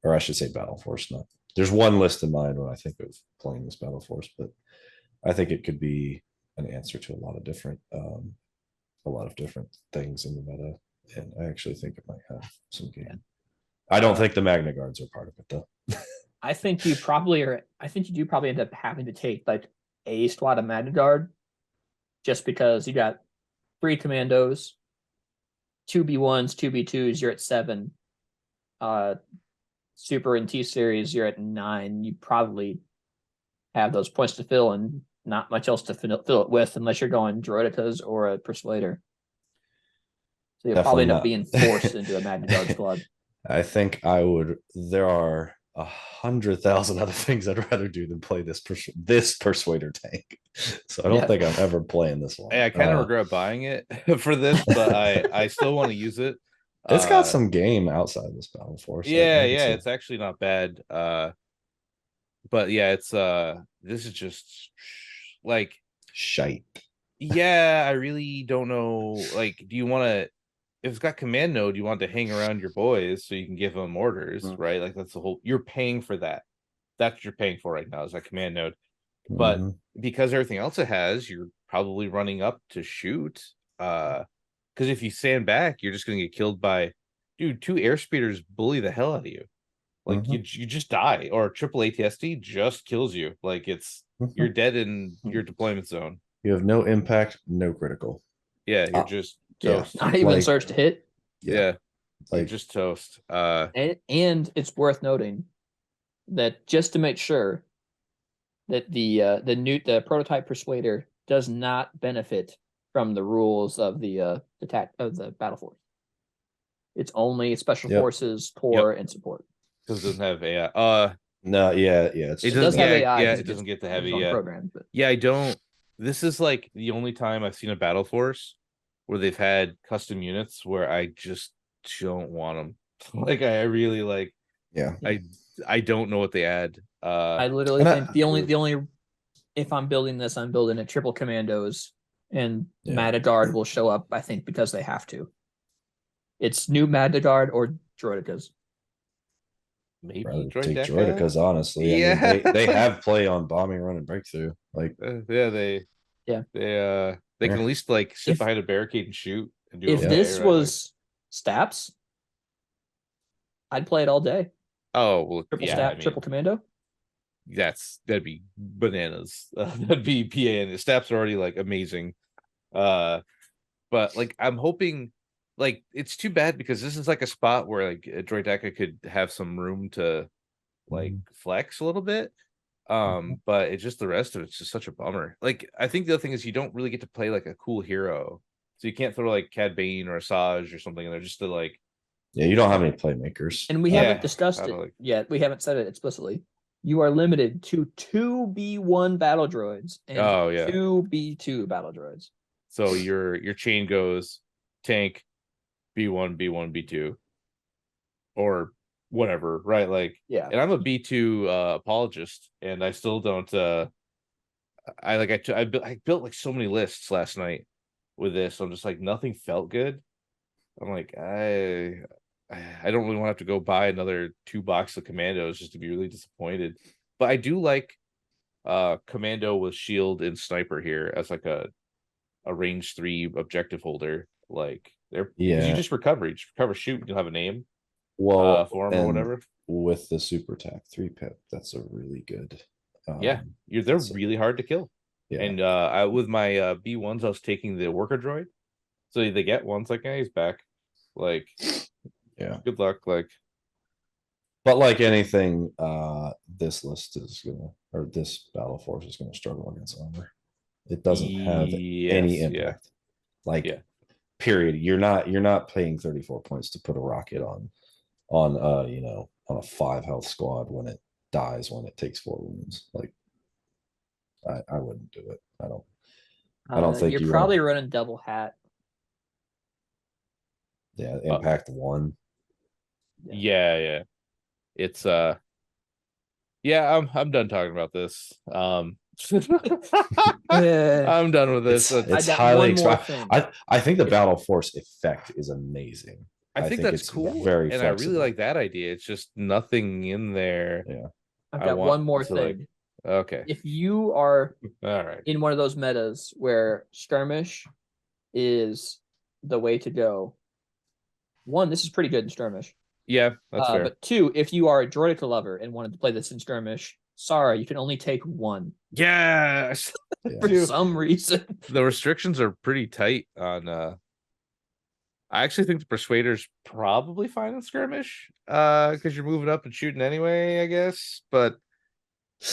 or I should say battle force. Not there's one list in mind when I think of playing this battle force, but I think it could be an answer to a lot of different things in the meta, and I actually think it might have some game. I don't think the Magna Guards are part of it though. I think you probably are. I think you do probably end up having to take like a squad of Magna Guard, just because you got 3 Commandos, 2B1s, 2B2s, you're at 7. Super and T series, you're at 9. You probably have those points to fill and not much else to fill it with unless you're going Droidicas or a Persuader. So you'll probably end up being forced into a Mad Guard squad. I think I would. There are 100,000 other things I'd rather do than play this Persuader tank. So I don't think I'm ever playing this one. Hey, I kind of regret buying it for this, but I still want to use it. It's got some game outside this Battle Force. Yeah, it's actually not bad. But yeah, it's this is just like shite. Yeah, I really don't know. Like, do you want to? If it's got command node, you want to hang around your boys so you can give them orders, right? Like that's the whole. You're paying for that. That's what you're paying for right now is that command node. But because everything else it has, you're probably running up to shoot. Because if you stand back, you're just gonna get killed by, dude. 2 airspeeders bully the hell out of you. Like you just die, or triple ATSD just kills you. Like you're dead in your deployment zone. You have no impact, no critical. Yeah, you're just toast. Not even search to hit. Yeah, like you're just toast. And it's worth noting that just to make sure that the prototype Persuader does not benefit from the rules of the battle force. It's only special forces, core, and support. Because it doesn't have AI. No, yeah, it does have AI. Yeah, it doesn't get the heavy program. But. Yeah, I don't. This is like the only time I've seen a battle force where they've had custom units where I just don't want them. Like I really like. Yeah. I don't know what they add. I literally think the only if I'm building this, I'm building a triple commandos, and Madagard will show up. I think because they have to. It's new Madagard or Droidicas. Maybe Droidicas, honestly. Yeah, I mean, they have play on bombing run and breakthrough. Like they can at least like sit behind a barricade and shoot. And do if this was Staps, I'd play it all day. Oh well, triple commando. That'd be bananas. That'd be PA, and the Staps are already like amazing. But like I'm hoping. Like it's too bad because this is like a spot where like a Droideka could have some room to like flex a little bit. But it's just the rest of it's just such a bummer. Like I think the other thing is you don't really get to play like a cool hero. So you can't throw like Cad Bane or Asajj or something in there just to like you don't have any playmakers. And we haven't discussed it yet. We haven't said it explicitly. You are limited to 2B1 battle droids and 2B2 battle droids. So your chain goes tank B1, B1, B2, or whatever, right? Like, and I'm a B2 apologist, and I still don't. I built like so many lists last night with this. So I'm just like nothing felt good. I'm like I don't really want to have to go buy another 2 boxes of Commandos just to be really disappointed. But I do like Commando with shield and sniper here as like a range 3 objective holder, like. You just recover shoot, you'll have a name for them or whatever. With the super tac 3 pip, that's a really good they're really hard to kill. And I with my B1s, I was taking the worker droid, so they get one's like he's back, like good luck. Like but like anything, this list is gonna, or this battle force is gonna struggle against armor. It doesn't have any impact. Period. You're not paying 34 points to put a rocket on a 5 health squad when it dies when it takes 4 wounds. Like I wouldn't do it. I don't think you're probably running double hat. Yeah, impact 1. Yeah. It's I'm done talking about this. I'm done with this. It's highly I think the battle force effect is amazing. I think that's cool. Very and flexible. I really like that idea. It's just nothing in there. Yeah. I've got one more thing. Okay. If you are all right in one of those metas where skirmish is the way to go, 1, this is pretty good in skirmish. Yeah, that's fair. But 2, if you are a Droidica lover and wanted to play this in skirmish, sorry, you can only take 1. Yes. For some reason. The restrictions are pretty tight on I actually think the Persuader's probably fine in skirmish, because you're moving up and shooting anyway, I guess. But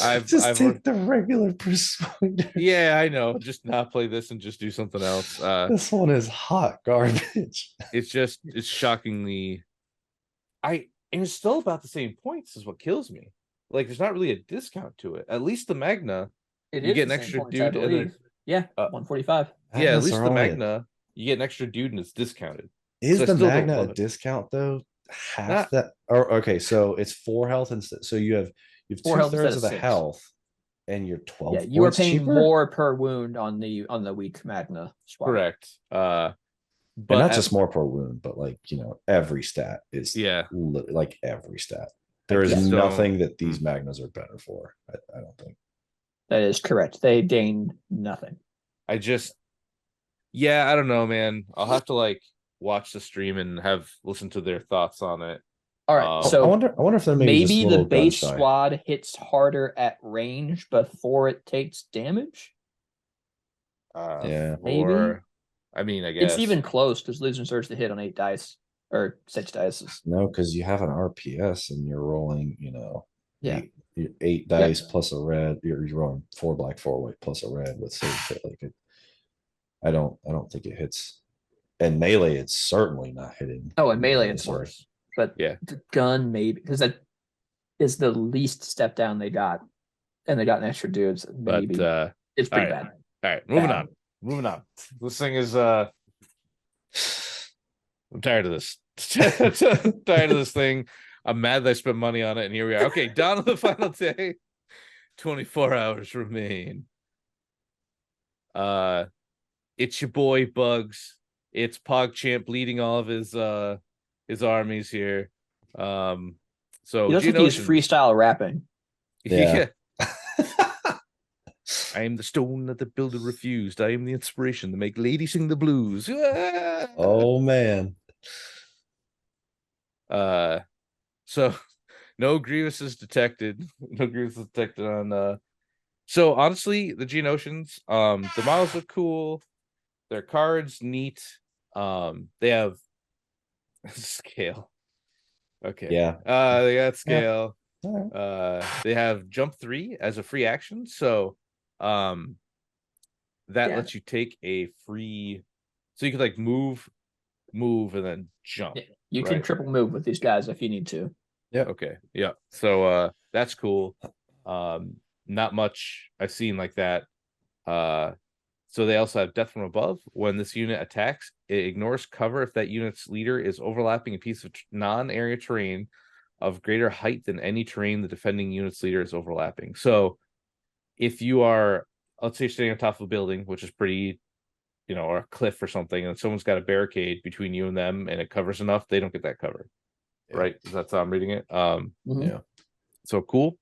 I've take the regular Persuader. yeah, I know. Just not play this and just do something else. This one is hot garbage. It's shockingly. And it's still about the same points is what kills me. Like, there's not really a discount to it. At least the Magna, It you is get an the same extra points, I dude and a, believe. Yeah, 145. yeah, at Magnas least are the only- Magna, you get an extra dude and it's discounted. Is So I the still don't Magna a love it. discount though? Half Not- that, or okay, so it's 4 health instead. So you have 4 health 2/3 instead of of the 6. health, and you're 12. Yeah, you are points paying cheaper? more per wound on the weak Magna swap. Correct. And But not just more per wound, but like every stat is Yeah. like every stat. There is just nothing don't- that these Magnas are better for. I don't think. That is correct. They gain nothing. I don't know, man. I'll have to like watch the stream and listen to their thoughts on it. All right, I so I wonder if they're maybe, just maybe a the little base gun shy. squad hits harder at range before it takes damage. Yeah. Maybe. Or, I mean, I guess It's even close because losing surge to hit on 8 dice or 6 dice. No, because you have an RPS and you're rolling, Yeah. eight dice plus a red. You're rolling 4 black, 4 white plus a red with save hit. Like it, I don't think it hits. And melee, it's certainly not hitting. Oh, and melee it's Sorry. worse. But Yeah. the gun maybe because that is the least step down they got, and they got an extra dudes. but Maybe it's pretty all right. bad. All right, moving Bad. on. Moving on. This thing is I'm tired of this. Tired of this thing. I'm mad that I spent money on it, and here we are. Okay, down to the final day. 24 hours remain. It's your boy Bugs. It's PogChamp leading all of his armies here. So He looks like he's Geonosians. freestyle rapping. Yeah. I am the stone that the builder refused. I am the inspiration to make lady sing the blues. Ah! Oh man. So no Grievous is detected. No Grievous is detected on so honestly, the Geonosians, the models look cool. Their cards neat. They have scale. Okay. Yeah. They got scale. All right. They have jump 3 as a free action. So that Yeah. lets you take a free, so you could like move and then jump. Yeah, you can Right. triple move with these guys if you need to. Okay. Yeah. So that's cool. Not much I've seen like that. So they also have death from above. When this unit attacks, it ignores cover if that unit's leader is overlapping a piece of non-area terrain of greater height than any terrain the defending unit's leader is overlapping. So if you are, let's say you're sitting on top of a building, which is pretty, or a cliff or something, and someone's got a barricade between you and them and it covers enough, they don't get that cover. Yeah. Right? That's how I'm reading it. Mhm. Yeah. So cool.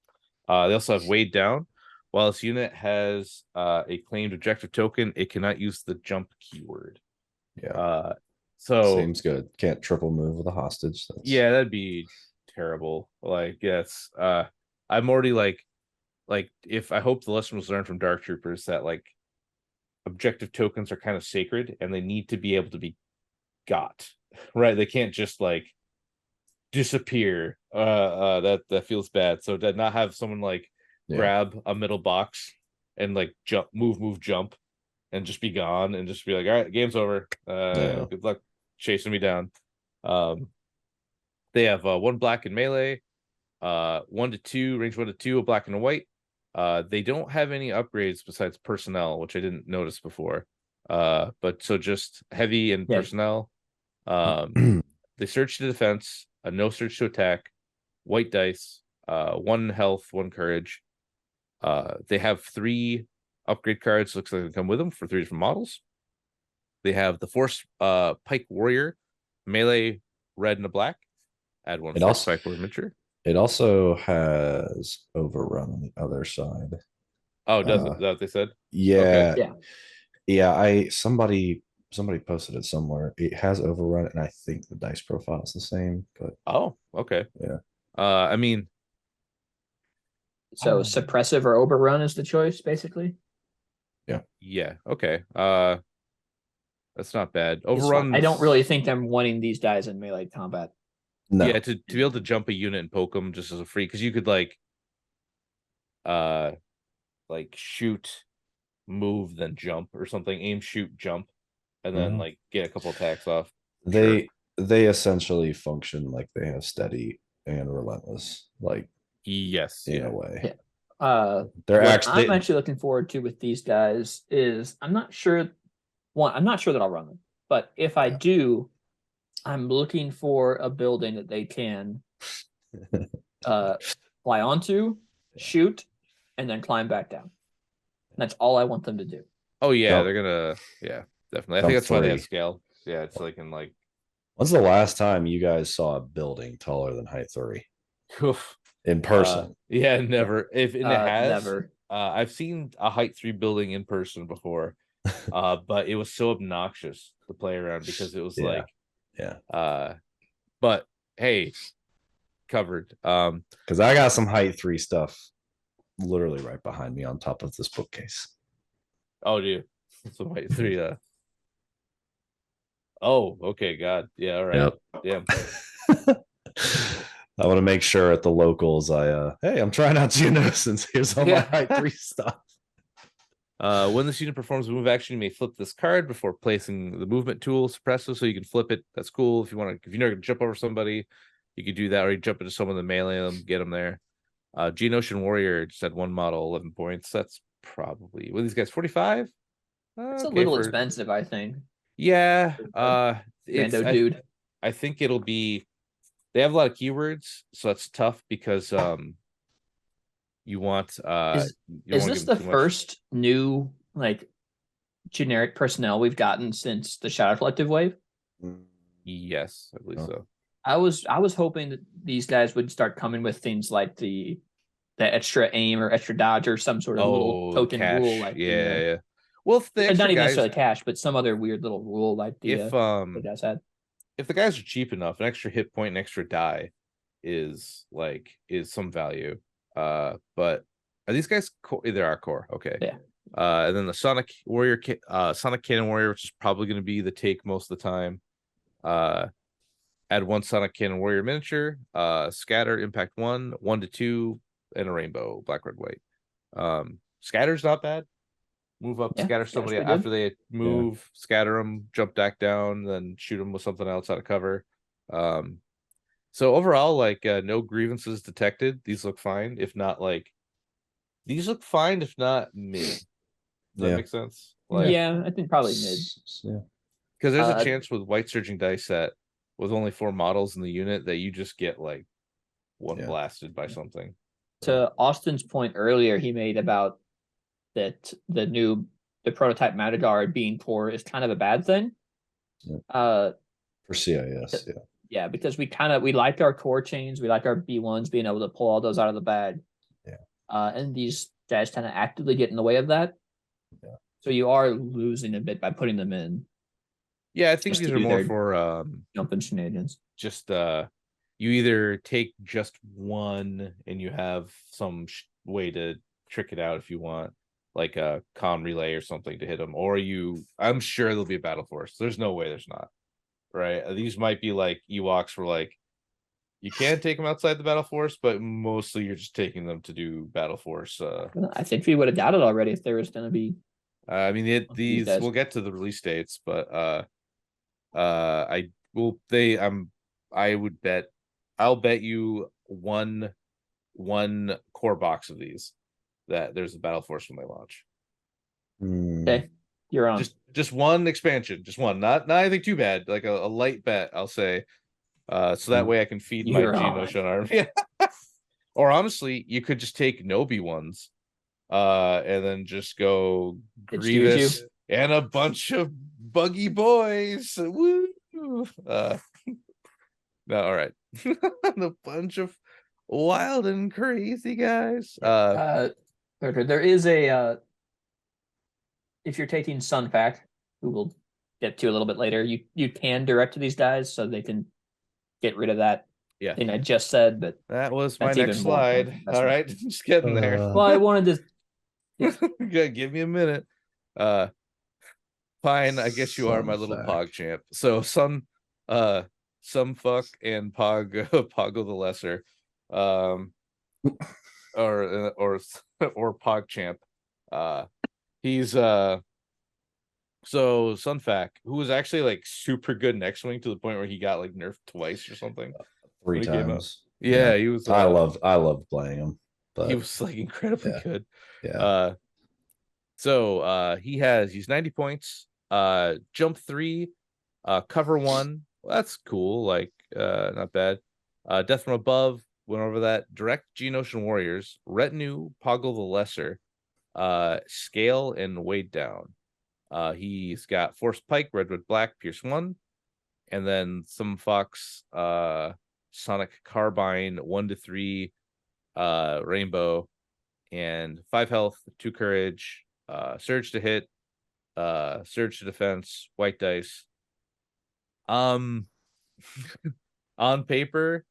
They also have weighed down. While this unit has a claimed objective token, it cannot use the jump keyword. Yeah. So Seems good. Can't triple move with a hostage. yeah, that'd be terrible. Like, yes. I'm already like if I hope the lesson was learned from Dark Troopers that like objective tokens are kind of sacred and they need to be able to be got. Right? They can't just like disappear. That feels bad. So to not have someone like grab a middle box and like jump, move, jump, and just be gone and just be like, all right, game's over. Good luck chasing me down. They have 1 black in melee, 1 to 2, range 1 to 2, a black and a white. They don't have any upgrades besides personnel, which I didn't notice before. But so just heavy and personnel. They search to defense, a no search to attack, white dice, 1 health, 1 courage. They have 3 upgrade cards. Looks like they come with them for 3 different models. They have the Force Pike Warrior, melee, red and a black. Add 1 Force Pike Warrior miniature. It also has overrun on the other side. Oh, does it? Is that what they said? Yeah. Okay. Yeah. Somebody posted it somewhere. It has overrun, and I think the dice profile is the same. But oh, okay. Yeah. I mean, So suppressive or overrun is the choice, basically. yeah. Okay. That That's not bad. is fine. Overrun. I don't really think I'm wanting these guys in melee combat. No. Yeah, to be able to jump a unit and poke them just as a free, because you could like shoot, move, then jump or something. Aim, shoot, jump, and then like get a couple attacks off. They essentially function like they have steady and relentless, like Yes, in a way. Yeah. They're What I'm actually actually looking forward to with these guys is I'm not sure that I'll run them, but if I do, I'm looking for a building that they can fly onto, shoot, and then climb back down. That's all I want them to do. Oh yeah, Jump. they're gonna definitely. I Jump think that's why they have 3. scale. Yeah, it's like in like. When's the last time you guys saw a building taller than height 3 in person? Yeah, never. If it has never. I've seen a height 3 building in person before, but it was so obnoxious to play around because it was but hey, covered. Because I got some height 3 stuff literally right behind me on top of this bookcase. Oh, dude, some height 3. Oh, okay, God, yeah, all right, Yep. yeah. I want to make sure at the locals hey, I'm trying out Geonosians. Here's all my height 3 stuff. When this unit performs a move action, you may flip this card before placing the movement tool suppressor, so you can flip it. That's cool. If you're not going to jump over somebody, you could do that, or you jump into someone and melee them, get them there. Geonosian Warrior just had 1 model, 11 points. That's probably what these guys 45. It's a little expensive, I think. Yeah, Commando dude. I think it'll be. They have a lot of keywords, so that's tough because you want is this the first new like generic personnel we've gotten since the Shadow Collective wave? Yes, I believe so. I was hoping that these guys would start coming with things like the extra aim or extra dodge or some sort of little token cash. rule like yeah. Well, if the not even guys, necessarily cash, but some other weird little rule like the guys had. If the guys are cheap enough, an extra hit point, an extra die is some value. But are these guys core? They are core. Okay. Yeah. And then the Sonic Warrior, Sonic Cannon Warrior, which is probably going to be the take most of the time. Add 1 Sonic Cannon Warrior miniature. Scatter, impact 1, 1 to 2, and a rainbow, black, red, white. Scatter's not bad. Move up, scatter somebody after they move, scatter them, jump back down, then shoot them with something else out of cover. So overall, no grievances detected. These look fine. If not, these look fine. If not, mid. Does that make sense? I think probably mid. Yeah. Because there's a chance with White Surging Dice set with only 4 models in the unit that you just get one blasted by something. To Austin's point earlier, he made about that the prototype Matador being poor is kind of a bad thing. For CIS, yeah, because we liked our core chains, we like our B1s being able to pull all those out of the bag. And these guys kind of actively get in the way of that. So you are losing a bit by putting them in. Yeah, I think these are more for jumping shenanigans. Just you either take just 1 and you have some way to trick it out if you want, like a con relay or something to hit them, or I'm sure there'll be a battle force. There's no way there's not, right? These might be like Ewoks where you can take them outside the battle force, but mostly you're just taking them to do battle force. I think we would have got it already if there was going to be. I mean, these we'll get to the release dates, but I'll bet you one core box of these that there's a battle force when they launch. Okay, you're on. Just 1 expansion, just 1, not anything too bad, like a light bet, I'll say. So that way I can feed my Geonosian army. Or honestly, you could just take Nobi ones, and then just go Grievous and a bunch of buggy boys. Woo! No, all right. A bunch of wild and crazy guys. There is a if you're taking Sunfac, who we'll get to a little bit later, you can direct to these guys so they can get rid of that thing I just said, but that was my next slide. All right, just getting there. Well, I wanted to give me a minute. Fine, I guess you are my little fact. Pog champ. So some fuck and Pog Poggle the Lesser, or or Pog champ. He's so Sunfac, who was actually like super good next wing to the point where he got like nerfed twice or something. 3 when he came out. times. Yeah, he was. I loved playing him, but He was like incredibly yeah. good. Yeah. So he's 90 points. Jump 3, cover 1. Well, that's cool. Like not bad. Death from Above, went over that. Direct Geonosian Warriors, Retinue, Poggle the Lesser, Scale, and Weighed Down. He's got Force Pike, Redwood Black, Pierce 1, and then some Fox, Sonic Carbine, 1-3, Rainbow, and 5 health, 2 courage, surge to hit, surge to defense, white dice. On paper,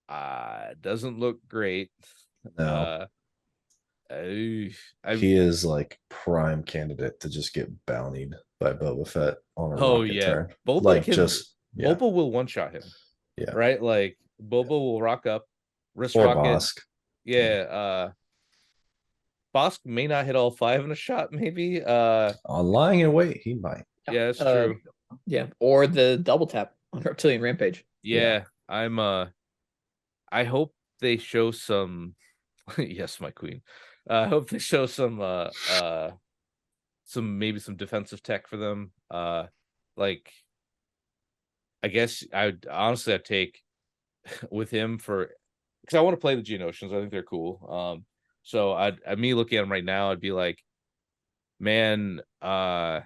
doesn't look great. No. He He is like prime candidate to just get bountied by Boba Fett on a rocket turn. Boba Like can, just yeah. Boba will one-shot him. Yeah. Right? Like Boba will rock up, wrist Or rocket. Bosk. Yeah, Bosk may not hit all 5 in a shot, maybe. On lying in wait, he might. Yeah, that's true. Yeah, or the double tap on Reptilian Rampage. Yeah, I'm I hope they show some yes, my queen. I hope they show some maybe some defensive tech for them. Like I guess I'd take with him for because I want to play the Geonosians. I think they're cool. So me looking at them right now, I'd be like, man, I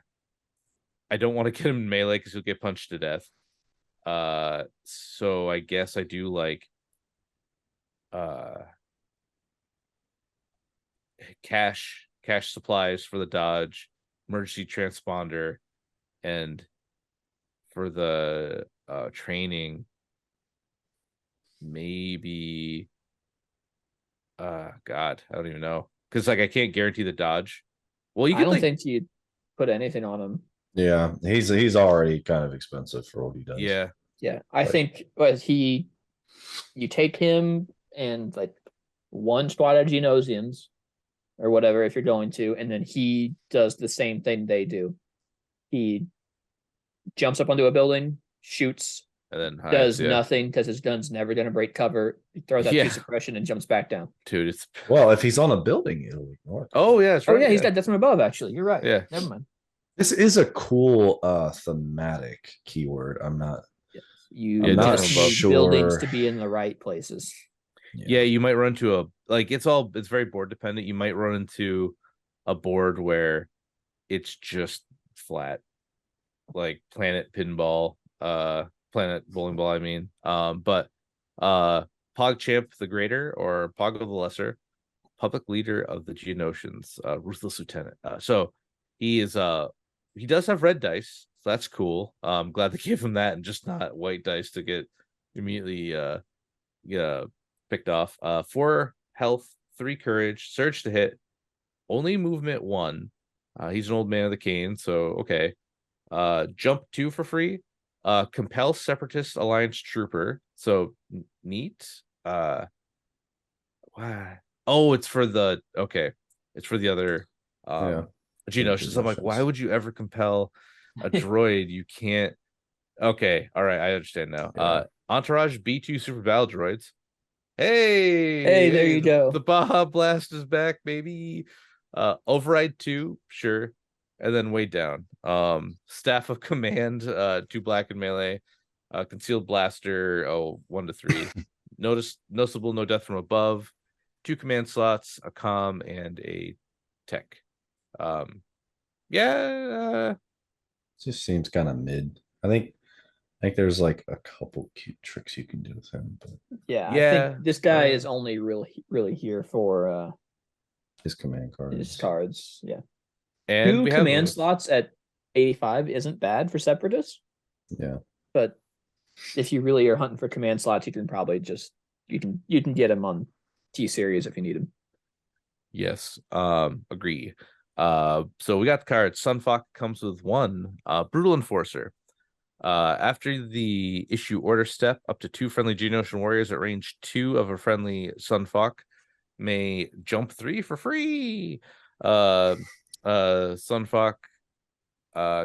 don't want to get him in melee because he'll get punched to death. So I guess I do like cash supplies for the dodge, emergency transponder, and for the training, maybe God, I don't even know. Because like I can't guarantee the dodge. Well, I don't think you'd put anything on him. Yeah, he's already kind of expensive for what he does. Yeah. Yeah. I think you take him and like one squad of Geonosians or whatever if you're going to, and then he does the same thing they do. He jumps up onto a building, shoots, and then does nothing because his gun's never gonna break cover. He throws out 2 suppression and jumps back down. Dude, it's well, if he's on a building, it'll ignore. Oh yeah, that's right. Oh yeah, he's got Death from Above. Actually, you're right. Yeah, never mind. This is a cool thematic keyword. I'm not. I'm not sure buildings to be in the right places. Yeah, you might run to it's very board dependent. You might run into a board where it's just flat, like Planet Pinball, Planet Bowling Ball. I mean, but PogChamp the Greater or Pog the Lesser, public leader of the Geonosians, ruthless lieutenant. So he is he does have red dice, so that's cool. I'm glad they gave him that and just not white dice to get immediately picked off. 4 health, 3 courage, surge to hit, only movement 1. He's an old man of the cane, so okay. Jump 2 for free. Compel Separatist Alliance Trooper, so neat. Wow. Oh, it's for the other Geonosians. I'm like, why would you ever compel a droid? You can't. Okay, all right, I understand now. Yeah. Entourage B2 Super Battle Droids. Hey, there you go. The Baja Blast is back, baby. Override 2, sure, and then Weighed Down. Staff of Command, 2 black and melee. Concealed Blaster, 1-3. Noticeable no death from above. 2 command slots, a comm, and a tech. Just seems kind of mid. I think there's like a couple cute tricks you can do with him, but I think this guy is only really here for his command cards. His cards, yeah. And 2 command slots at 85 isn't bad for Separatists. Yeah, but if you really are hunting for command slots, you can probably just you can get him on T series if you need him. Yes, agree. So we got the card. Sunfok comes with 1 Brutal Enforcer. After the issue order step, up to 2 friendly Geonosian warriors at range 2 of a friendly Sunfok may jump 3 for free. Sunfok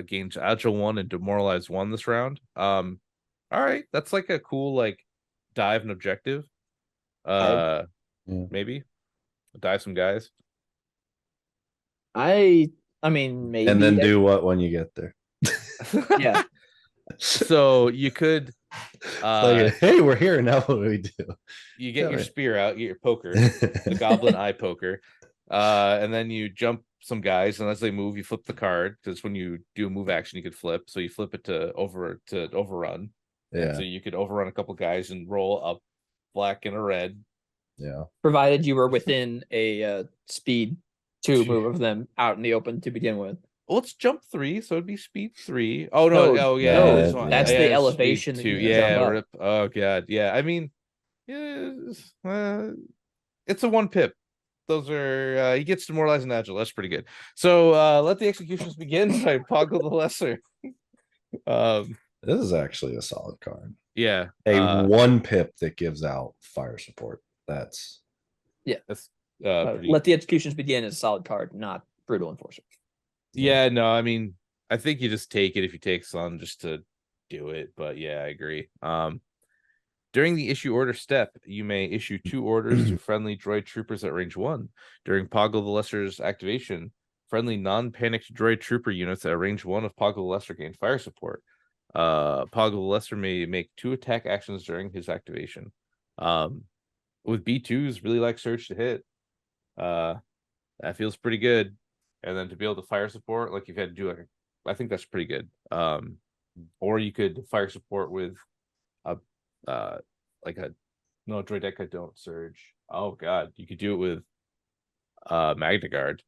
gains Agile 1 and Demoralize 1 this round. All right, that's like a cool like dive and objective. Maybe dive some guys. I mean, maybe. And then do what when you get there? Yeah. So you could Like, hey, we're here now. What do we do? you get Tell your me. spear out, you get your poker, the goblin eye poker, and then you jump some guys, and as they move, you flip the card, because when you do a move action, you could flip. So you flip it to overrun. Yeah. So you could overrun a couple guys and roll up black and a red. Yeah. Provided you were within a speed 2 move of them out in the open to begin with. Well, it's jump 3, so it'd be speed 3. Oh No, no, oh yeah, no, this one. that's Yeah, the it's elevation speed that 2. you Yeah, jump up. rip. Oh god, yeah. I mean, yeah, it's a 1 pip. Those are he gets Demoralized and Agile. That's pretty good. So let the executions begin by Poggle the Lesser. This is actually a solid card. Yeah, A 1 pip that gives out fire support. That's that's pretty... Let the executions begin is a solid card, not Brutal Enforcer. Yeah, no, I mean, I think you just take it if you take Sun just to do it. But yeah, I agree. During the issue order step, you may issue 2 orders to friendly droid troopers at range 1. During Poggle the Lesser's activation, friendly non-panicked droid trooper units at range 1 of Poggle the Lesser gain fire support. Poggle the Lesser may make 2 attack actions during his activation. With B2s, really like Surge to hit. That feels pretty good. And then to be able to fire support, like you've had to do, I think that's pretty good. Or you could fire support with a no droid deck. I don't Surge. Oh god, you could do it with Magna Guard.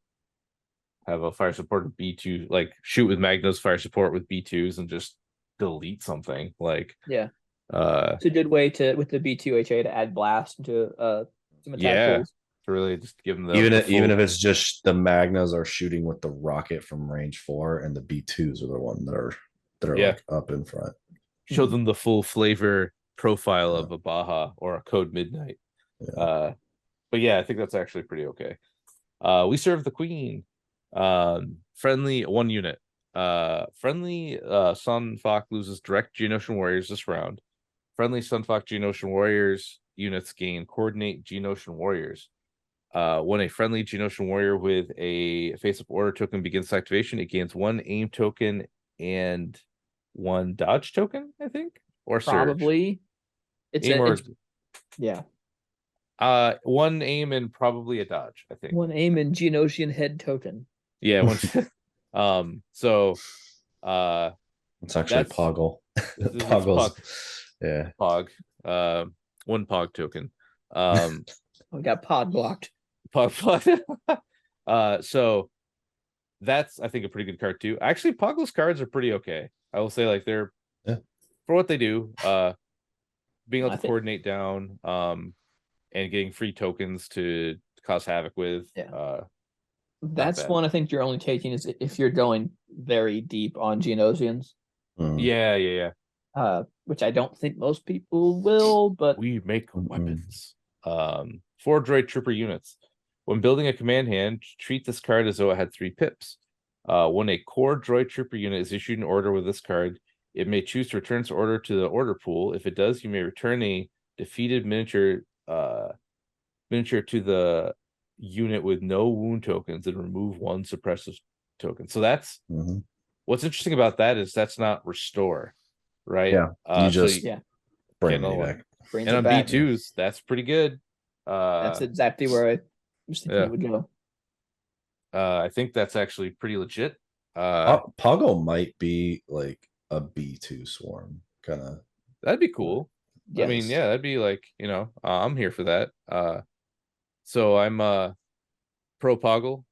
Have a fire support with B2, like shoot with Magna's fire support with B2s and just delete something. Like Yeah. It's a good way to with the B2HA to add blast into some attack tools. to really just give them the even if it's just the Magnas are shooting with the rocket from range 4, and the B2s are the one that are like up in front. Show them the full flavor profile of a Baja or a Code Midnight. Yeah. But yeah, I think that's actually pretty okay. We serve the Queen. Friendly 1 unit. Friendly Sunfok loses direct Geonosian warriors this round. Friendly Sunfok Geonosian warriors units gain coordinate Geonosian warriors. When a friendly Geonosian warrior with a face-up order token begins activation, it gains 1 aim token and 1 dodge token, I think, or Probably. Surge. Yeah. 1 aim and probably a dodge, I think. 1 aim and Geonosian head token. Yeah. So It's actually Poggle. Poggles. Yeah. Pog. 1 Pog token. We got pod blocked. So that's, I think, a pretty good card too. Actually, Poggle's cards are pretty okay. I will say, like, they're for what they do. Being able to coordinate down, and getting free tokens to cause havoc with. That's one I think you're only taking is if you're going very deep on Geonosians. Yeah. Which I don't think most people will, but we make weapons. 4 droid trooper units. When building a command hand, treat this card as though it had 3 pips. When a core droid trooper unit is issued an order with this card, it may choose to return its order to the order pool. If it does, you may return a defeated miniature to the unit with no wound tokens and remove 1 suppressive token. So that's what's interesting about that is that's not restore, right? Yeah, you just bring it back. And on B2s, that's pretty good. That's exactly where I was thinking it would go. I think that's actually pretty legit. Poggle might be like a B2 swarm kind of. That'd be cool. Yes. I mean, yeah, that'd be like, I'm here for that. So I'm pro Poggle.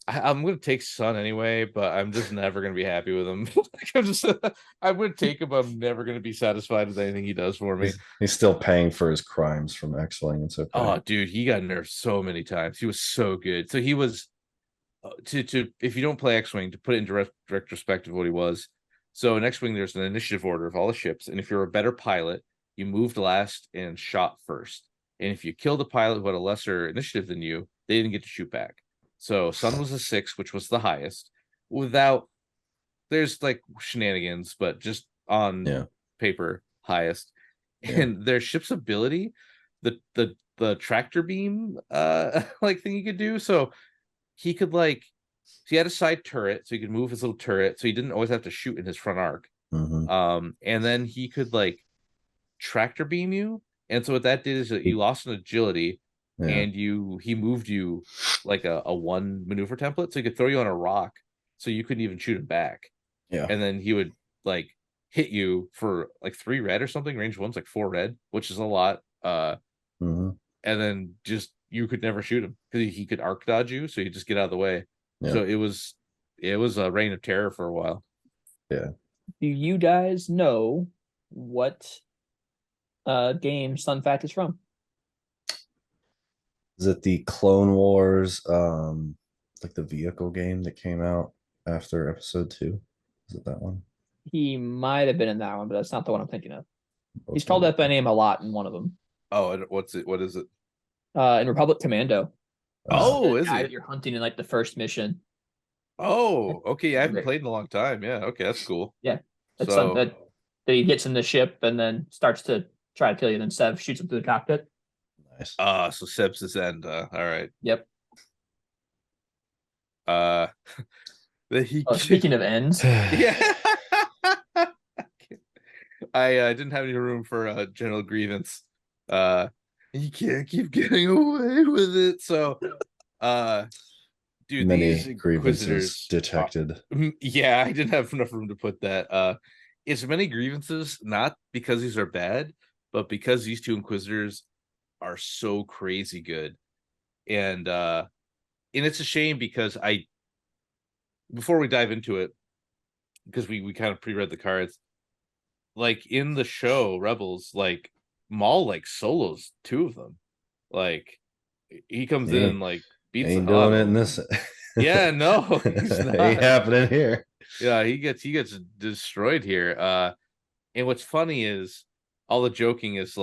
I'm gonna take Sun anyway, but I'm just never gonna be happy with him. I'm gonna take him. I'm never gonna be satisfied with anything he does for me. He's still paying for his crimes from X-Wing. It's okay. Oh, dude, he got nerfed so many times. He was so good. So he was to if you don't play X-wing, to put it in direct perspective of what he was. So in X-wing, there's an initiative order of all the ships, and if you're a better pilot, you moved last and shot first. And if you killed a pilot who had a lesser initiative than you, they didn't get to shoot back. So Sun was a 6, which was the highest. Without there's like shenanigans, but just on paper, highest. And their ship's ability, the tractor beam like thing he could do. So he could he had a side turret, so he could move his little turret, so he didn't always have to shoot in his front arc. And then he could tractor beam you, and so what that did is that you lost an agility, and he moved you like a 1 maneuver template, so he could throw you on a rock, so you couldn't even shoot him back. And then he would hit you for 3 red or something. Range 1's 4 red, which is a lot. And then just you could never shoot him because he could arc dodge you, so you just get out of the way. So it was a reign of terror for a while. Do you guys know what game Sun Fact is from? Is it the Clone Wars, the vehicle game that came out after episode 2? Is it that one? He might have been in that one, but that's not the one I'm thinking of. He's called that by name a lot in one of them. Oh, what's it? What is it? In Republic Commando. Is it? You're hunting in the first mission. Oh, okay. I haven't played in a long time. Yeah, okay, that's cool. Yeah, that's something that he gets in the ship and then starts to try to kill you. And then Sev shoots him through the cockpit. Nice. So Seb's his end. All right. Yep. Speaking of ends, yeah. I didn't have any room for General Grievance. You can't keep getting away with it. So, dude, many these grievances detected. Yeah, I didn't have enough room to put that. It's many grievances, not because these are bad, but because these 2 Inquisitors are so crazy good. And it's a shame because before we dive into it, because we kind of pre-read the cards, in the show Rebels, Maul solos 2 of them. He comes in and beats ain't the hell out doing of it in them. this. Yeah, no, he's not. Ain't happening here. Yeah, he gets destroyed here. And what's funny is all the joking is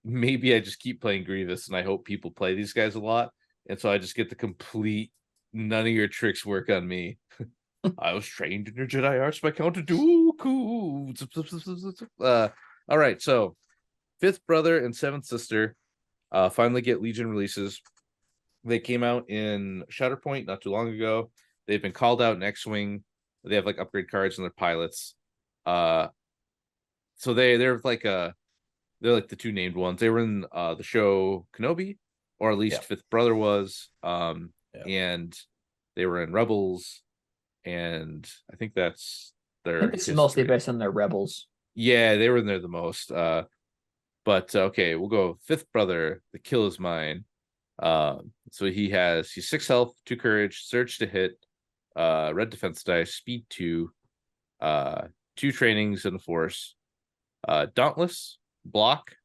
maybe I just keep playing Grievous and I hope people play these guys a lot, and so I just get the complete none of your tricks work on me. I was trained in your Jedi arts by Count Dooku. All right, so 5th brother and 7th sister finally get Legion releases. They came out in Shatterpoint not too long ago. They've been called out in X-Wing. They have upgrade cards on their pilots. So they're the 2 named ones. They were in the show Kenobi, or at least 5th brother was. And they were in Rebels, and I think that's their. It's mostly based on their Rebels. Yeah, they were in there the most. But okay, we'll go 5th brother. The kill is mine. So he's 6 health, 2 courage, surge to hit, red defense dice, speed 2, 2 trainings in the force, dauntless, block,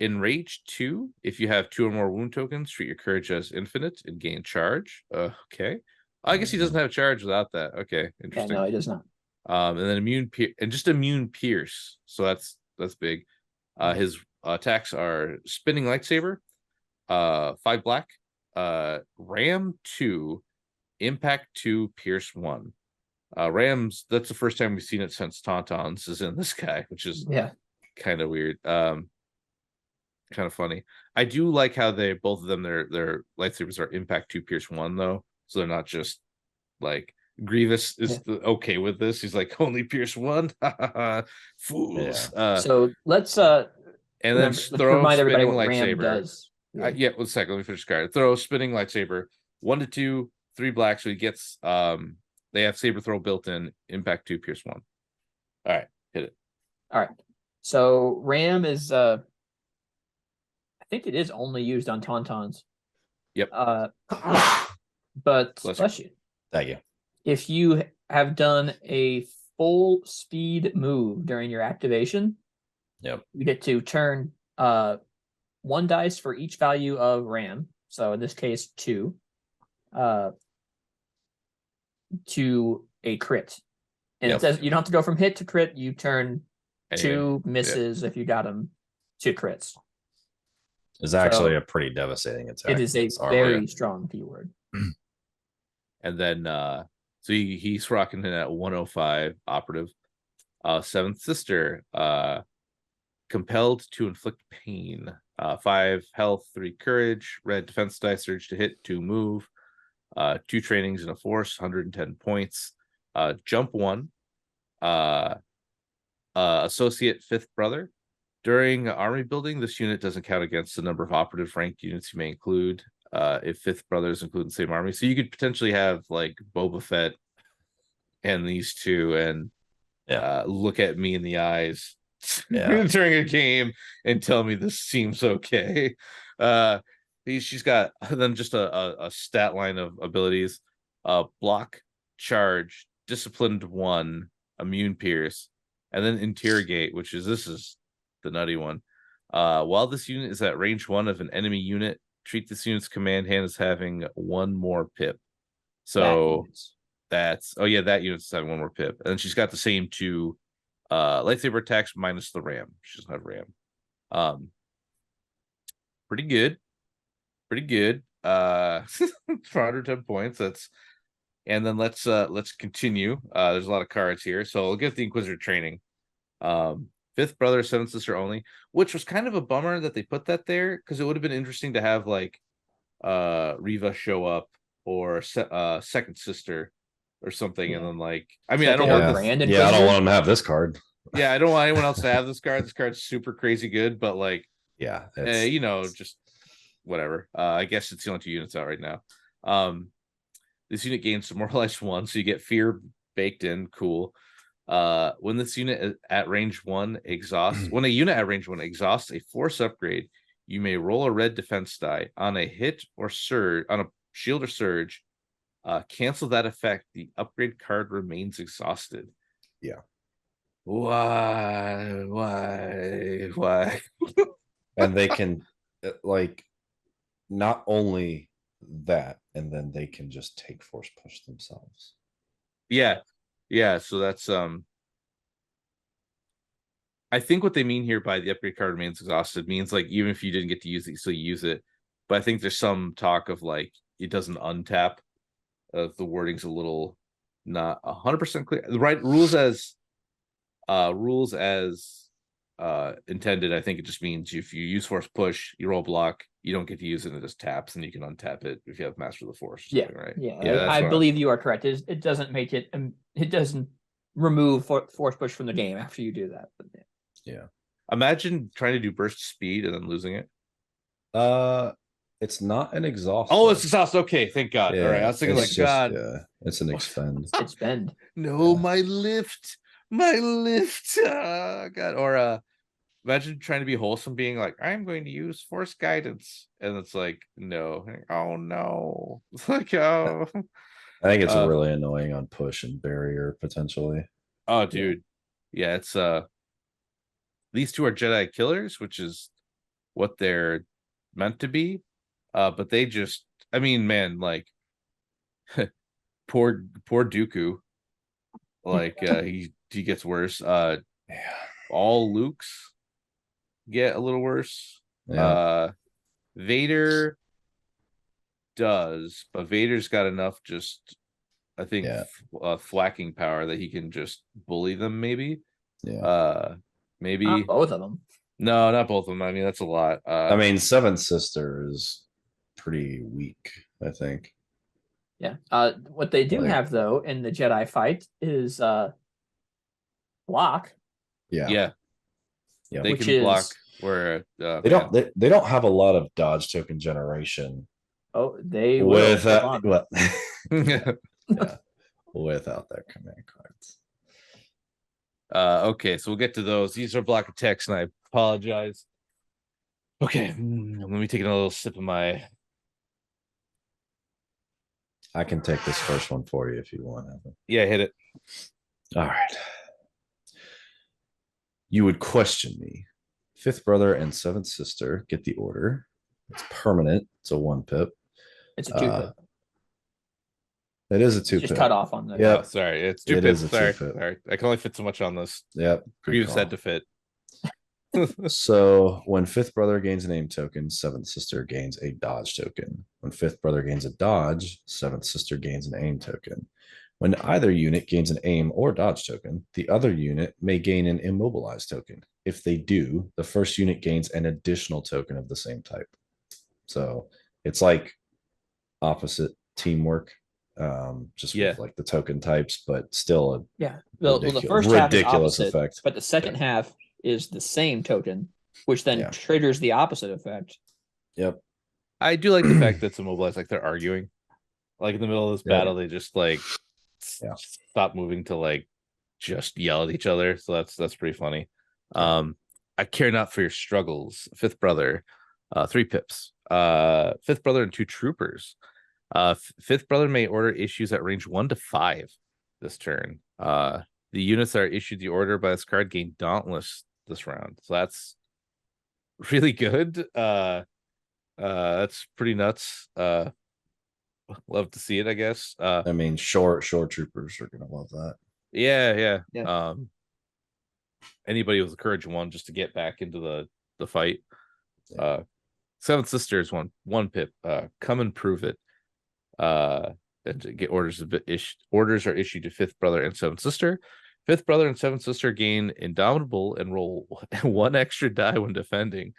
enrage 2. If you have 2 or more wound tokens, treat your courage as infinite and gain charge. Okay, I guess he doesn't have charge without that. Okay, interesting. Yeah, no, he does not. And then immune pierce. So that's big. His attacks are spinning lightsaber, 5 black, ram 2, impact 2, pierce 1. Rams, that's the first time we've seen it since Tauntauns is in this guy, which is kind of weird. Kind of funny. I do like how both of them their lightsabers are impact 2, pierce 1 though, so they're not just Grievous is okay with this. He's only pierce 1. Fools. So let's and then throw remind everybody spinning what Ram lightsaber. does. Yeah, 1 second. Let me finish the card. Throw spinning lightsaber, 1 to 2, 3 black. So he gets they have saber throw built in, impact 2, pierce 1. All right, hit it. All right. So Ram is I think it is only used on Tauntauns. Yep. But bless you. Thank you. If you have done a full speed move during your activation, you get to turn 1 dice for each value of Ram. So in this case, 2. to a crit. And Yep. it says you don't have to go from hit to crit. You turn Anyway, 2 misses if you got them to crits. It's actually So, a pretty devastating attack. It is a with this armor. very strong keyword. And then so he's rocking in at 105 operative. Seventh Sister, compelled to inflict pain. 5 health, 3 courage, red defense die, surge to hit, 2 move, 2 trainings and a force, 110 points. Jump 1. Associate fifth brother. During army building, this unit doesn't count against the number of operative ranked units you may include. If fifth brothers include the same army, so you could potentially have like Boba Fett and these two, and look at me in the eyes during a game and tell me this seems okay. She's got then just a stat line of abilities: block, charge, disciplined 1, immune pierce, and then interrogate, which is this is the nutty one. While this unit is at range 1 of an enemy unit, treat this unit's command hand as having 1 more pip. So that's that unit's having 1 more pip. And then she's got the same 2 lightsaber attacks minus the ram. She doesn't have ram. Pretty good. For 110 points. And then let's continue. There's a lot of cards here. So we'll get the Inquisitor training. Fifth brother, seventh sister only, which was kind of a bummer that they put that there, because it would have been interesting to have like Riva show up, or second sister or something, and then like I mean I don't want I don't want them to have this card. I don't want anyone else to have this card. This card's super crazy good, but like just whatever. I guess it's the only 2 units out right now. This unit gains demoralized 1, so you get fear baked in. Cool. When this unit at range 1 exhausts, when a unit at range 1 exhausts a force upgrade, you may roll a red defense die on a hit or surge, on a shield or surge. Cancel that effect. The upgrade card remains exhausted. Yeah. Why? And they can like not only that, and then they can just take force push themselves. Yeah, so that's I think what they mean here by the upgrade card remains exhausted means like even if you didn't get to use it, you still use it. But I think there's some talk of like it doesn't untap. The wording's a little not 100% clear. The right rules as intended. I think it just means if you use force push, you roll block, you don't get to use it, and it just taps, and you can untap it if you have Master of the Force. Right? I believe you are correct. It doesn't make it. It doesn't remove force push from the game after you do that. But yeah. Imagine trying to do burst speed and then losing it. It's not an exhaust. Oh, it's exhaust. Okay, thank God. Yeah, all right, I was thinking like, God, it's an expend. It's bend. No, my lift. Oh, God. Or imagine trying to be wholesome, being like, I'm going to use force guidance, and it's like, no. Oh no. It's like, oh. I think it's really annoying on push and barrier potentially. Oh, dude. Yeah, it's these 2 are Jedi killers, which is what they're meant to be. But they just, I mean, man, like poor Dooku. Like he gets worse. All Luke's get a little worse. Vader does, but Vader's got enough just I think thwacking power that he can just bully them maybe. Maybe not both of them. No, not both of them. I mean, that's a lot. I mean, Seventh Sister is pretty weak, I think. Yeah. What they do have though in the Jedi fight is block. Yeah. They Which can block where they don't have a lot of dodge token generation. Oh, they without without their command cards. Okay, so we'll get to those. These are block attacks, and I apologize. Okay, let me take another little sip of my. I can take this first one for you if you want. Yeah, hit it. All right. You would question me. Fifth brother and seventh sister get the order. It's permanent. It's a 1 pip. It's a 2 pip. It is a It's two just pip. cut off on the. Yep. Oh, sorry, it's two It pips. is a Sorry, two-pip. sorry. I can only fit so much on this. Yep. Good You call. said to fit. So when fifth brother gains an aim token, seventh sister gains a dodge token. When fifth brother gains a dodge, seventh sister gains an aim token. When either unit gains an aim or dodge token, the other unit may gain an immobilized token. If they do, the first unit gains an additional token of the same type. So it's like opposite teamwork, just Yeah. with like the token types, but still a Yeah. Well, the ridiculous, first half is ridiculous opposite, effect. but the second half is the same token, which then Yeah. triggers the opposite effect. Yep. I do like the fact that it's immobilized, like they're arguing. Like in the middle of this Yeah. battle, they just like Yeah. stop moving to like just yell at each other. So that's pretty funny. Yeah. I care not for your struggles, fifth brother, 3 pips. Fifth brother and 2 troopers. Fifth brother may order issues at range 1 to 5 this turn. The units that are issued the order by this card gain dauntless this round. So that's really good. That's pretty nuts. Love to see it, I guess. I mean, short troopers are gonna love that. Yeah. Yeah. Anybody with a courage 1 just to get back into the fight. Yeah. Seventh sister is one pip. Come and prove it. And to get orders orders are issued to fifth brother and seventh sister. Fifth brother and seventh sister gain indomitable and roll 1 extra die when defending.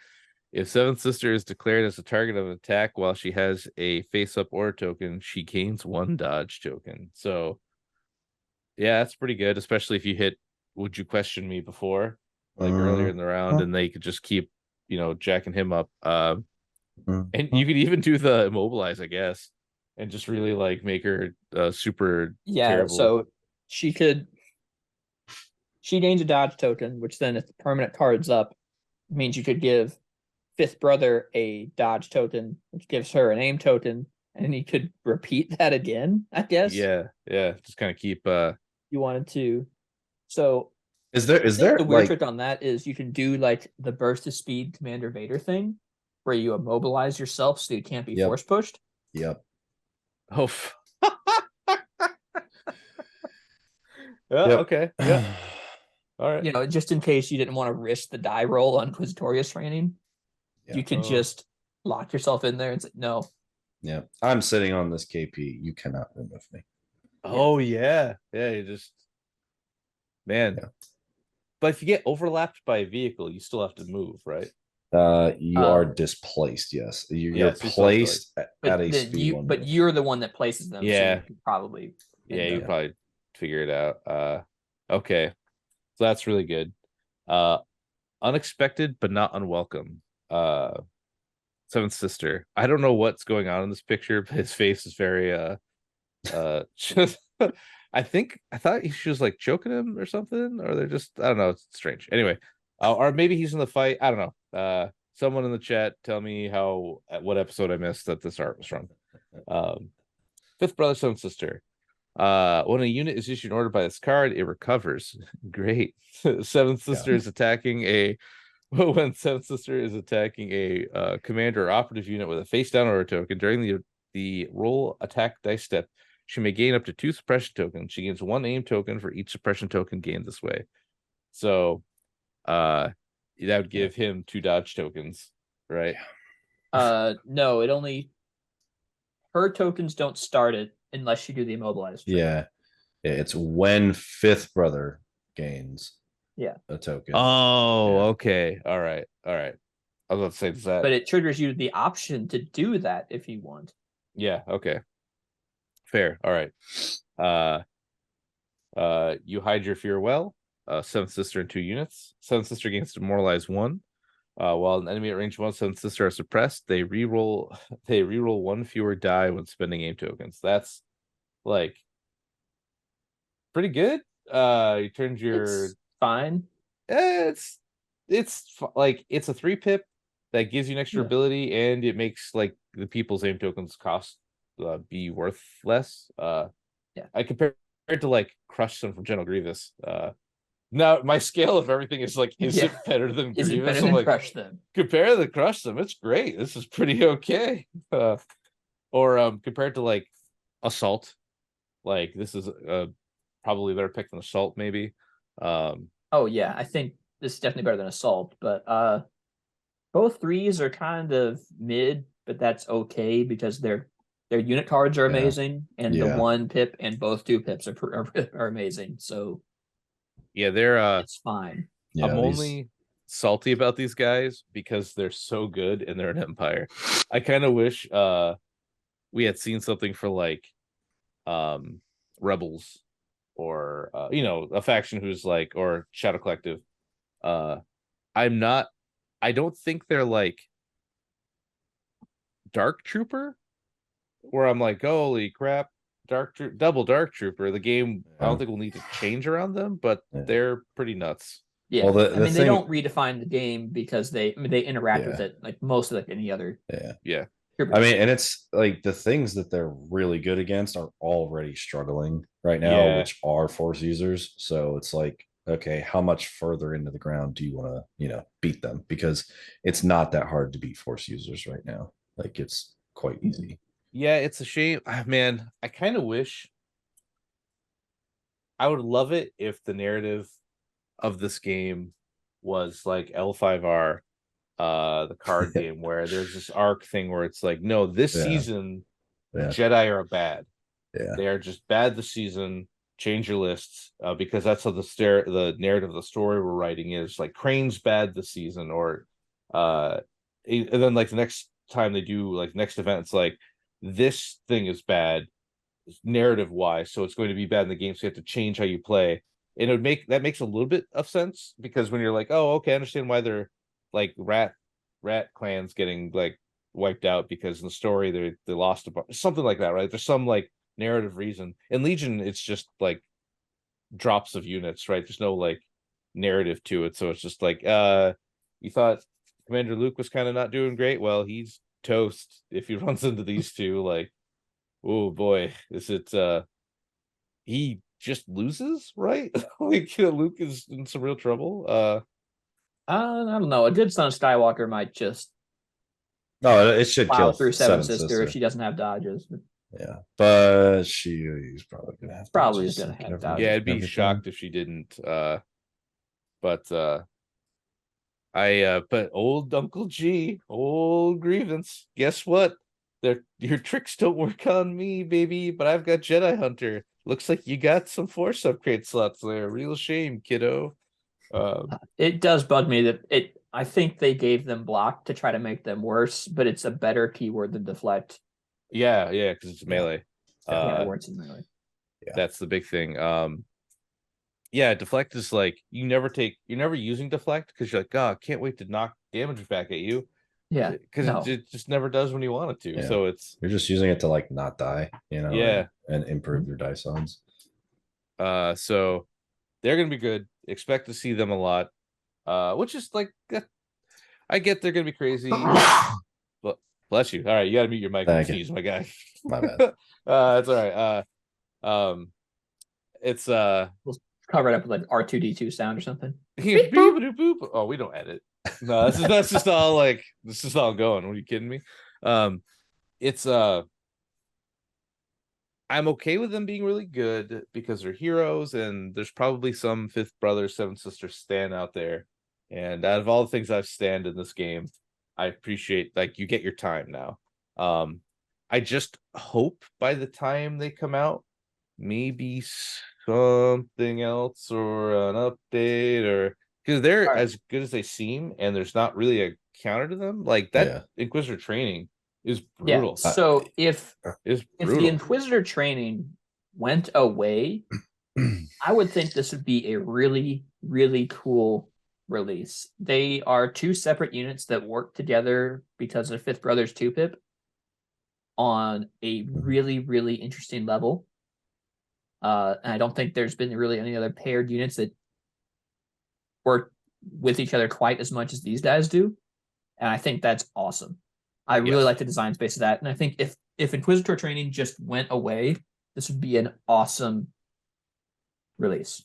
If seventh sister is declared as a target of attack while she has a face-up order token, she gains 1 dodge token. So, yeah, that's pretty good, especially if you hit "Would you question me" before, like earlier in the round, and they could just keep, jacking him up. And you could even do the immobilize, I guess, and just really like make her super terrible. So she gains a dodge token, which then if the permanent card's up, means you could give fifth brother a dodge token, which gives her an aim token, and you could repeat that again, I guess. Yeah. Just kind of keep You wanted to. So Is there the weird like trick on that is you can do like the burst of speed Commander Vader thing, where you immobilize yourself so you can't be Yep. force pushed. Yep. oh yeah, Yep. okay. Yeah. All right. Just in case you didn't want to risk the die roll on Inquisitorious training, Yeah. you could just lock yourself in there and say, no. Yeah. I'm sitting on this KP. You cannot remove me. Oh yeah. You just man. Yeah. But if you get overlapped by a vehicle, you still have to move, right? You are displaced. Yes, you're Yes, you still placed at But a speed limit. you're the one that places them. Yeah. So you could probably. Yeah, end you up- probably figure it out. Okay. So that's really good. Unexpected but not unwelcome. Seventh sister. I don't know what's going on in this picture, but his face is very just I thought she was like choking him or something, or they're just, I don't know, it's strange. Anyway, or maybe he's in the fight. I don't know. Someone in the chat tell me what episode I missed that this art was from. Fifth brother, seventh sister. When a unit is issued an order by this card, it recovers. Great. Seventh sister is attacking when seventh sister is attacking a commander or operative unit with a face down order token during the roll attack dice step, she may gain up to 2 suppression tokens. She gains 1 aim token for each suppression token gained this way. So that would give him 2 dodge tokens, right? No, it only her tokens don't start it unless you do the immobilized. Yeah, it's when fifth brother gains a token. Oh, okay. All right. I was about to say that. But it triggers you the option to do that if you want. Yeah, okay. Fair. All right. You hide your fear well. Seventh sister in 2 units. Seventh sister gains demoralize 1. While an enemy at range 1, seventh sister are suppressed, they reroll 1 fewer die when spending aim tokens. That's like pretty good. You turned your It's fine. it's like it's a 3 pip that gives you an extra ability, and it makes like the people's aim tokens cost be worth less. I compared to like Crush Them from General Grievous. Now my scale of everything is like, is it better than Is it Grievous? better I'm than like, Crush Them? compare to Crush Them, it's great. This is pretty okay. Or compared to like Assault, Like this is probably a better pick than Assault, maybe. Oh yeah, I think this is definitely better than Assault, but both threes are kind of mid, but that's okay because their unit cards are Yeah. amazing, and the Yeah. 1 pip and both 2 pips are amazing. So Yeah, they're it's fine. Yeah, I'm these- only salty about these guys because they're so good and they're an Empire. I kind of wish we had seen something for like Rebels or a faction who's like, or Shadow Collective. I don't think they're like Dark Trooper, where I'm like, holy crap, double Dark Trooper. The game, I don't think we'll need to change around them, but Yeah. they're pretty nuts. Yeah, Well, the I mean, they thing- don't redefine the game because they interact with Yeah. it like most of like any other. Yeah. Trooper. I mean, and it's like the things that they're really good against are already struggling right now, Yeah. which are Force users. So it's like, okay, how much further into the ground do you want to, beat them? Because it's not that hard to beat Force users right now. Like it's quite easy. Yeah, it's a shame. Man, I kind of wish I would love it if the narrative of this game was like L5R, the card game, where there's this arc thing where it's like, no, this Yeah. season Yeah. Jedi are bad. Yeah. They are just bad this season. Change your lists, because that's how the narrative of the story we're writing is. Like Crane's bad this season, or and then like the next time they do like next event, it's like this thing is bad narrative wise, so it's going to be bad in the game, so you have to change how you play. And that makes a little bit of sense, because when you're like, oh, okay, I understand why they're like rat clans getting like wiped out, because in the story they lost a bunch, something like that, right? There's some like narrative reason. In Legion, it's just like drops of units, right? There's no like narrative to it, so it's just like you thought Commander Luke was kind of not doing great, well, he's toast if he runs into these two. Like, oh boy, is it he just loses, right? Like Luke is in some real trouble. I don't know. A good Son of Skywalker might just No, it should plow kill through Seven Sister if she doesn't have dodges. But Yeah, but she's probably gonna have. Probably dodges, is gonna like, have every- dodges. Yeah, I'd be everything. shocked if she didn't. But old Uncle G, old Grievance, guess what? Your tricks don't work on me, baby, but I've got Jedi Hunter. Looks like you got some Force upgrade slots there. Real shame, kiddo. it does bug me that I think they gave them block to try to make them worse, but it's a better keyword than deflect. Yeah, because it's melee. Yeah, words in melee. That's the big thing. Yeah, deflect is like you're never using deflect because you're like, oh, I can't wait to knock damage back at you. Yeah, Because it just never does when you want it to. Yeah. So it's You're just using it to like not die, Yeah. and improve your dice odds. so they're gonna be good. Expect to see them a lot. Which is like I get they're gonna be crazy. But bless you. All right, you gotta mute your mic and Thank you. sneeze, my guy. My bad. It's all right. It's Cover it up with like R2D2 sound or something. boop. Oh, we don't edit. No, that's just all like this is all going. What are you kidding me? It's I'm okay with them being really good because they're heroes, and there's probably some Fifth Brother, Seven Sisters stand out there. And out of all the things I've stand in this game, I appreciate like you get your time now. I just hope by the time they come out, maybe something else or an update, or because they're Right. as good as they seem, and there's not really a counter to them. Like that Inquisitor training is brutal. Yeah. So if Is the brutal. Inquisitor training went away, I would think this would be a really, really cool release. They are two separate units that work together because of Fifth Brothers 2-pip on a really, really interesting level. And I don't think there's been really any other paired units that work with each other quite as much as these guys do. And I think that's awesome. I really like the design space of that. And I think if Inquisitor training just went away, this would be an awesome release.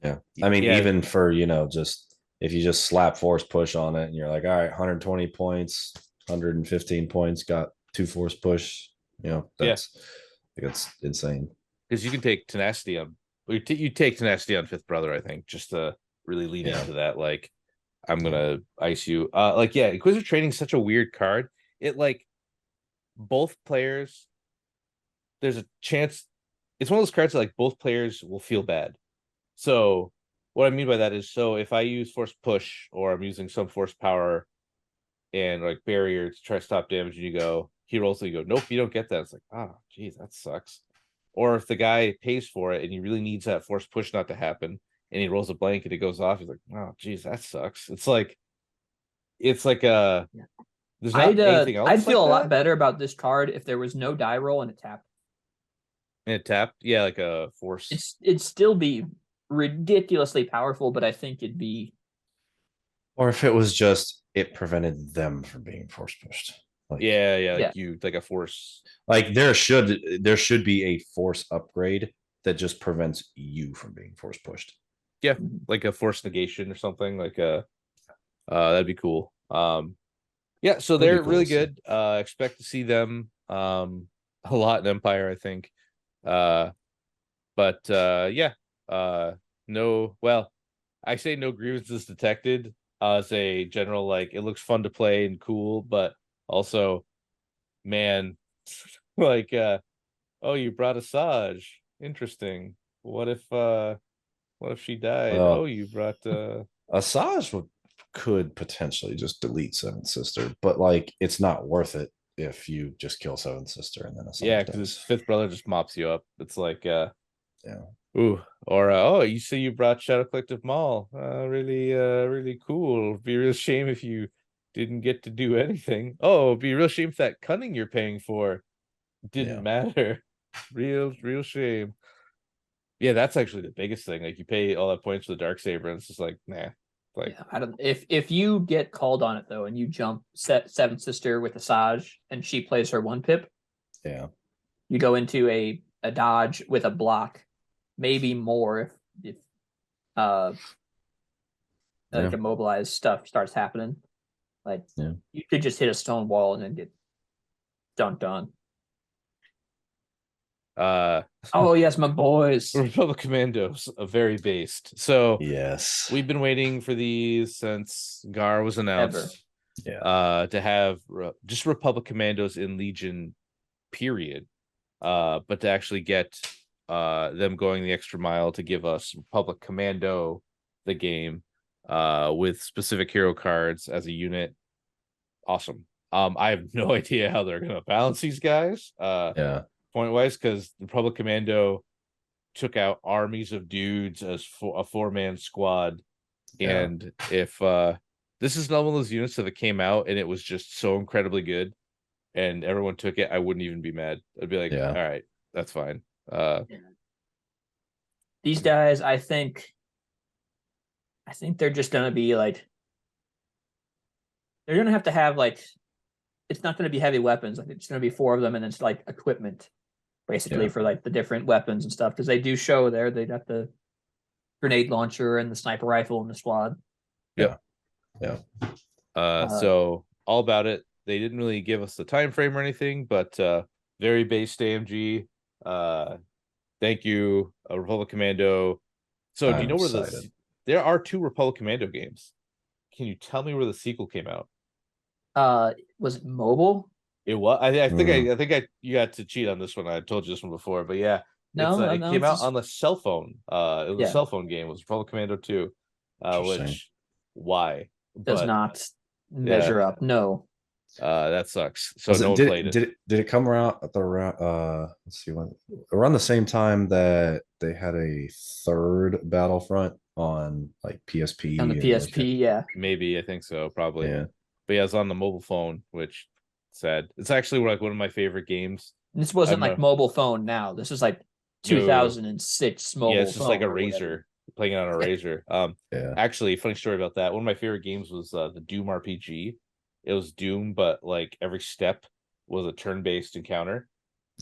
Yeah. I mean, Yeah. even for, just if you just slap Force push on it and you're like, all right, 120 points, 115 points, got 2 Force push, that's insane. because you can take tenacity on. You take tenacity on Fifth Brother, I think, just to really lean into that. Like, I'm gonna ice you. Like, yeah, Inquisitor Training is such a weird card. It like both players. There's a chance. It's one of those cards that like both players will feel bad. So what I mean by that is, so if I use force push or I'm using some force power and like barrier to try to stop damage, and you go, he rolls, and you go, nope, you don't get that. It's like, oh, geez, that sucks. Or if the guy pays for it and he really needs that force push not to happen, and he rolls a blank and it goes off, he's like, oh, geez, that sucks. It's like there's not anything else. I'd feel like a lot that. better about this card if there was no die roll and it tapped. And it tapped, yeah, like a force. It'd still be ridiculously powerful, but I think it'd be. Or if it was just it prevented them from being force pushed. Like, Yeah, Yeah. like a force. Like there should be a force upgrade that just prevents you from being force pushed. Yeah, like a force negation or something. Like that'd be cool. Yeah, so That'd be they're cool really to see. good. Expect to see them a lot in Empire, I think. But yeah, no, well, I say no grievances detected as a general, like, it looks fun to play and cool, but also, man, like, oh, you brought a Saj, interesting. What if she died? Well, Oh, you brought Asajj could potentially just delete Seventh Sister, but like it's not worth it if you just kill Seventh Sister and then Asajj yeah, because his dies. fifth brother just mops you up. It's like Yeah. ooh, or oh, you say you brought Shadow Collective Maul. Really cool. It'd be a real shame if you didn't get to do anything. Oh, it'd be a real shame if that cunning you're paying for didn't matter. Real shame. Yeah, that's actually the biggest thing. Like, you pay all that points for the Darksaber, and it's just like, nah. Like, Yeah, I don't. If you get called on it though, and you jump Seventh Sister with Asajj, and she plays her 1-pip, Yeah. you go into a dodge with a block, maybe more if like immobilized stuff starts happening. Like, you could just hit a stone wall and then get dunked on. Oh yes, my boys. Republic Commandos, a very based. So Yes. we've been waiting for these since Gar was announced. Yeah. To have just Republic Commandos in Legion, period. But to actually get them going the extra mile to give us Republic Commando, the game, with specific hero cards as a unit. Awesome. I have no idea how they're gonna balance these guys. Yeah. Point wise, because the Republic Commando took out armies of dudes as a 4-man squad. Yeah. And if this is not one of those units that came out and it was just so incredibly good and everyone took it, I wouldn't even be mad. I'd be like, all right, that's fine. These guys, I think they're just gonna be like, they're gonna have to have like, it's not gonna be heavy weapons. Like, it's gonna be 4 of them, and it's like equipment, basically, for like the different weapons and stuff. Because they do show there they got the grenade launcher and the sniper rifle in the squad. Yeah. So all about it. They didn't really give us the time frame or anything, but very based AMG. Thank you, Republic Commando. So do you know where there are 2 Republic Commando games? Can you tell me where the sequel came out? Was it mobile? It was. I think you got to cheat on this one. I told you this one before, but yeah, it came out on the cell phone. It was a cell phone game. It was Republic Commando 2. Which why does not measure up. No. That sucks. So no one played it. Did it come around at the let's see, when around the same time that they had a 3rd Battlefront on like PSP? On the PSP, yeah. Maybe, I think so, probably. Yeah. But yeah, it's on the mobile phone, which sad. It's actually like one of my favorite games. This wasn't like mobile phone now. This is like 2006 mobile. Yeah, it's just like a Razor, playing it on a Razor. Actually, funny story about that. One of my favorite games was the Doom RPG. It was Doom, but like every step was a turn-based encounter.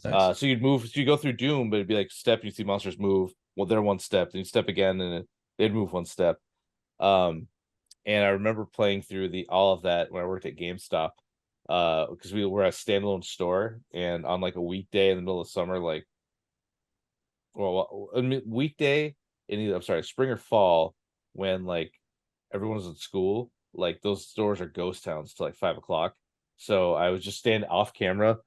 Nice. So you'd move, so you go through Doom, but it'd be like step, you see monsters move. Well, they're 1 step, then you step again, and they'd move 1 step. And I remember playing through all of that when I worked at GameStop, because we were a standalone store, and on like a weekday in the middle of summer, like well, I mean, weekday in either, I'm sorry, spring or fall, when like everyone's at school, like those stores are ghost towns till like 5 o'clock. So I was just standing off camera,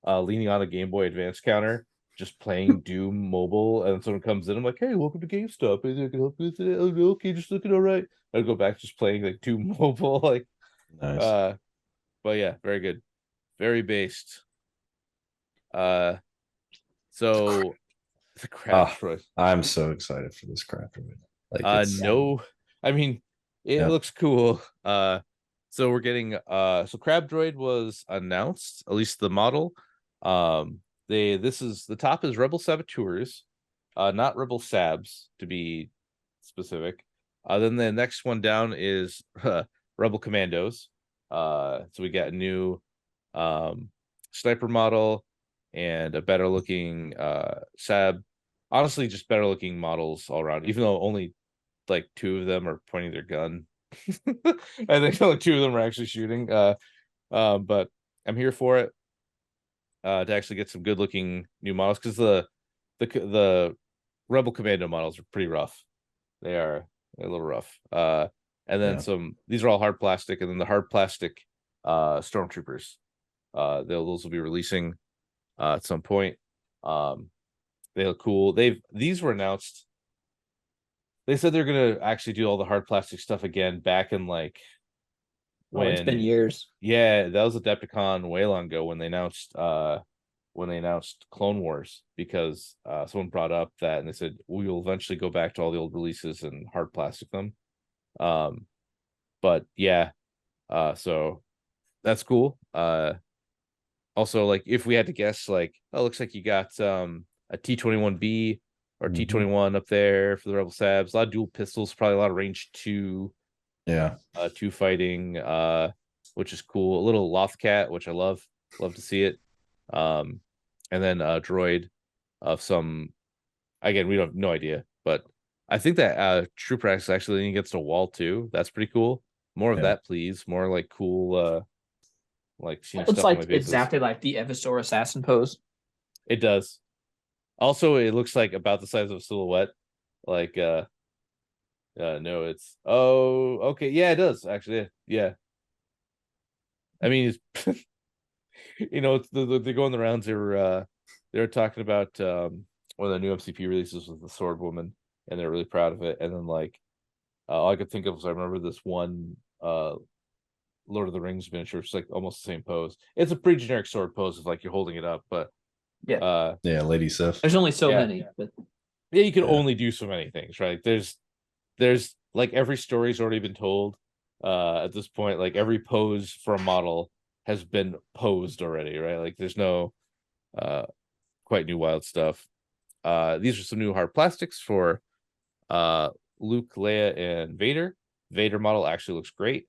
leaning on the Game Boy Advance counter, just playing Doom Mobile, and someone comes in. I'm like, "Hey, welcome to GameStop. Anything I can help you with today? Oh, no, okay, just looking all right." I'd go back just playing like Doom Mobile, like, Nice. but yeah, very good, very based. So the crab Ah, droid. I'm so excited for this crap. Like it's No, I mean it yeah. looks cool. So we're getting so Crab Droid was announced, at least the model. This is the top is Rebel Saboteurs, not Rebel Sabs to be specific. Then the next one down is Rebel Commandos. So we got a new sniper model and a better looking Sab. Honestly, just better looking models all around, even though only like two of them are pointing their gun. I think only two of them are actually shooting. But I'm here for it. To actually get some good looking new models, because the Rebel Commando models are pretty rough. They're a little rough. And then Yeah. these are all hard plastic, and then the hard plastic stormtroopers. Those will be releasing at some point. They look cool. These were announced. They said they're gonna actually do all the hard plastic stuff again back in like Oh, it's been when, years. yeah, that was Adepticon way long ago when they announced Clone Wars, because someone brought up that and they said we will eventually go back to all the old releases and hard plastic them. But yeah, so that's cool. Also, like if we had to guess, like, oh, looks like you got a T-21B or Mhm. T-21 up there for the Rebel Sabs. A lot of dual pistols, probably a lot of range Yeah. two fighting, which is cool. A little Lothcat, which I love to see it. And then a droid of some, again, we don't have no idea, but I think that Trooper X actually leaning against a wall too. That's pretty cool. More of Yeah. that, please. More like cool like seeing It looks stuff on my like bases. exactly like the Evisor assassin pose. It does. Also, it looks like about the size of a silhouette. Like no, it's, oh, okay, yeah, it does actually. Yeah. I mean, it's it's they're going the rounds. They were talking about one of the new MCP releases with the Sword Woman, and they're really proud of it. And then like all I could think of was, I remember this one Lord of the Rings miniature, it's like almost the same pose. It's a pretty generic sword pose of like you're holding it up, but Yeah. Yeah, Lady Sif. There's only so Yeah. many, but yeah, you can Yeah. only do so many things, right? There's like every story's already been told at this point. Like every pose for a model has been posed already, right? Like there's no quite new wild stuff. These are some new hard plastics for Luke, Leia, and Vader. Vader model actually looks great.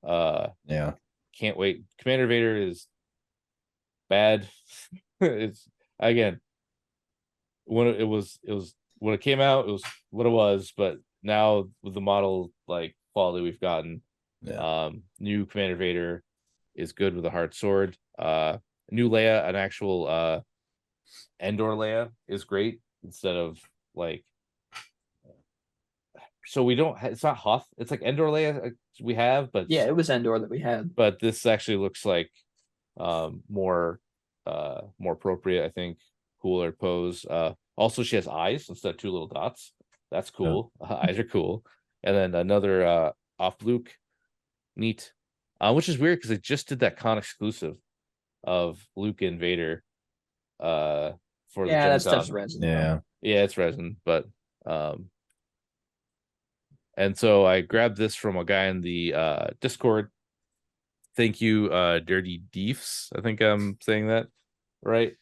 Yeah. Can't wait. Commander Vader is bad. It's, again, when it was when it came out, it was what it was, but now with the model like quality we've gotten, Yeah. new Commander Vader is good with a hard sword. New Leia, an actual Endor Leia, is great instead of like, so we don't it's not Hoth, it's like Endor Leia we have, but yeah, it was Endor that we had. but this actually looks like more appropriate, I think. Cooler pose. Also she has eyes instead of two little dots. That's cool. Eyes are cool. And then another off Luke, neat. Which is weird because they just did that con exclusive of Luke and Vader for the Yeah, Gen that stuff's Con. resin. Yeah. Yeah, it's resin, but and so I grabbed this from a guy in the Discord. Thank you, Dirty Deefs. I think I'm saying that right.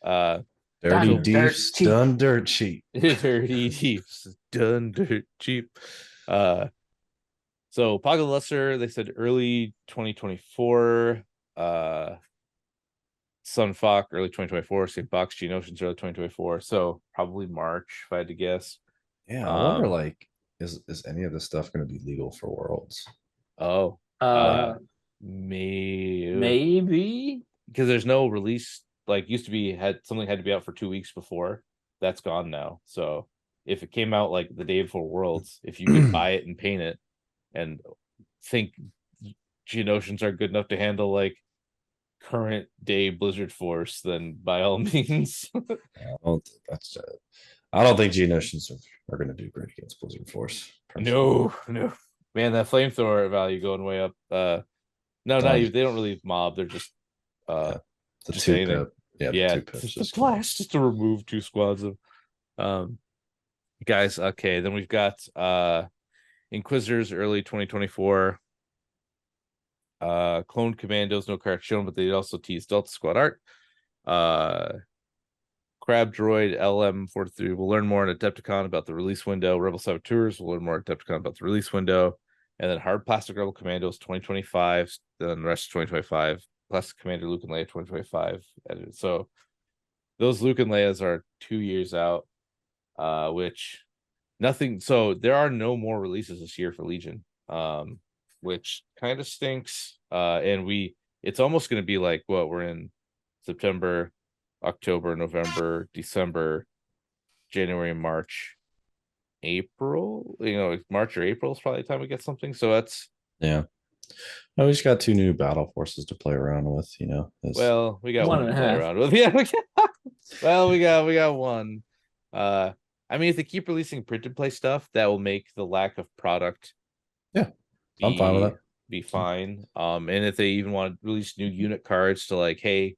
Dirty Done dirt Deefs cheap. done dirt cheap. Dirty Deefs done dirt cheap. So Paga Lesser, they said early 2024. Sunfuck early 2024. St. Fox Geonosians early 2024. So probably March, if I had to guess. Yeah, I wonder like is any of this stuff going to be legal for Worlds? Oh, Maybe because there's no release. Like used to be, had something had to be out for 2 weeks before. that's gone now. So if it came out like the day before Worlds, if you could buy it and paint it and think Geonosians are good enough to handle like current day Blizzard Force, then by all means. I don't think Geonosians are going to do great against Blizzard Force. No, man, that flamethrower value going way up. No, not even. They don't really mob. They're just the just 2 anything. pip. Yeah, Yeah, the 2 pips. just the blast, just to remove 2 squads of guys. Okay, then we've got Inquisitors early 2024. Clone Commandos, no card shown, but they also teased Delta Squad art. Crab Droid LM43. We'll learn more in Adepticon about the release window. Rebel Saboteurs. We'll learn more at Adepticon about the release window. And then Hard Plastic Rebel Commandos 2025. Then the rest of 2025. Plastic Commander Luke and Leia 2025. So those Luke and Leia's are 2 years out. Which nothing. So there are no more releases this year for Legion. Which kind of stinks. And it's almost going to be like what we're in September, October, November, December, January, March, April. March or April is probably the time we get something. So that's we just got 2 new battle forces to play around with. Well, we got 1 one and to a play half. around with. Yeah. Well, we got one. I mean, if they keep releasing print and play stuff, that will make the lack of product. Yeah, I'm fine with that. Be fine. And if they even want to release new unit cards to like, hey,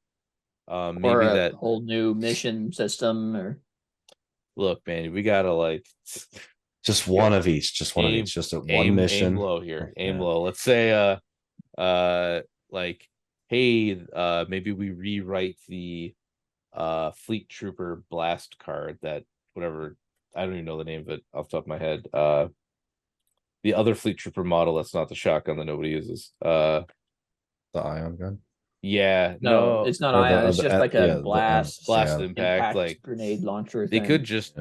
maybe or a that whole new mission system, or look, man, we gotta like just one of each, just one of each, just one mission. Aim low here, aim low. Let's say, like, hey, maybe we rewrite the Fleet Trooper Blast card that whatever. I don't even know the name of it off the top of my head. The other Fleet Trooper model that's not the shotgun that nobody uses. The ion gun. Yeah, no, it's not ion. It's just like a blast impact, like grenade launcher. They thing. could just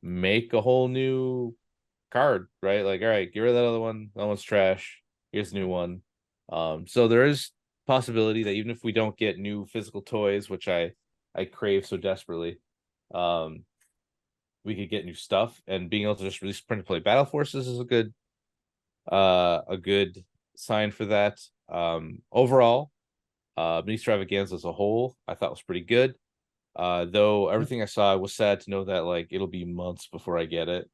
make a whole new card, right? Like, all right, get rid of that other one. That one's trash. Here's a new one. So there is possibility that even if we don't get new physical toys, which I crave so desperately, we could get new stuff. And being able to just release print and play battle forces is a good sign for that. Overall, Mini-stravaganza as a whole, I thought was pretty good. Though everything I saw, I was sad to know that like it'll be months before I get it,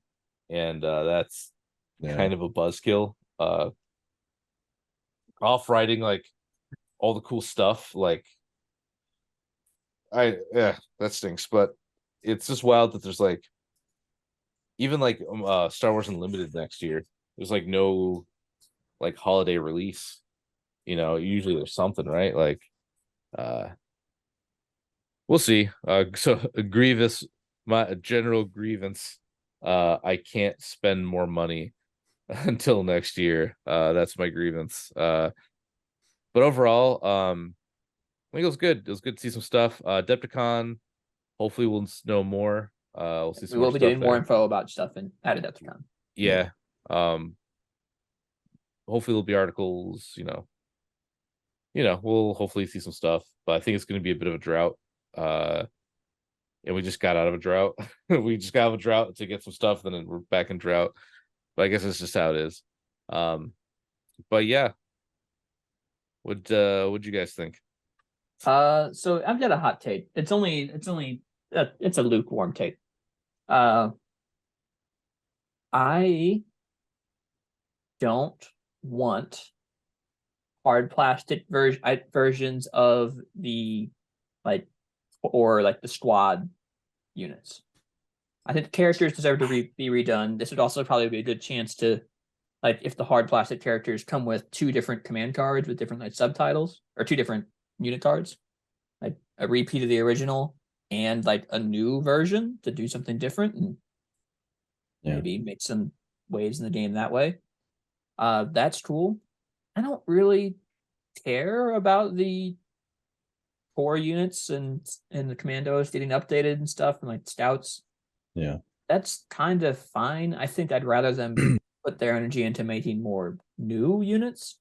and that's kind of a buzzkill. Off writing like all the cool stuff, like that stinks. But it's just wild that there's like even like Star Wars Unlimited next year. There's like no like holiday release. Usually there's something, right? Like we'll see. So a grievous, my general grievance. I can't spend more money until next year. That's my grievance. But overall, I think it was good. It was good to see some stuff. Adepticon. Hopefully, we'll know more. We'll see some. We will be doing more info about stuff at Adepticon. Yeah. Hopefully, there'll be articles. We'll hopefully see some stuff. But I think it's going to be a bit of a drought. And we just got out of a drought. We just got out of a drought to get some stuff, then we're back in drought. But I guess it's just how it is. But yeah. What'd you guys think? So I've got a hot take. It's a lukewarm take. I don't want hard plastic versions of the the squad units. I think the characters deserve to be redone. This would also probably be a good chance to, if the hard plastic characters come with 2 different command cards with different subtitles, or 2 different unit cards, like a repeat of the original and a new version to do something different and maybe make some waves in the game that way. That's cool. I don't really care about the core units and the commandos getting updated and stuff, and scouts. Yeah, that's kind of fine. I think I'd rather them put their energy into making more new units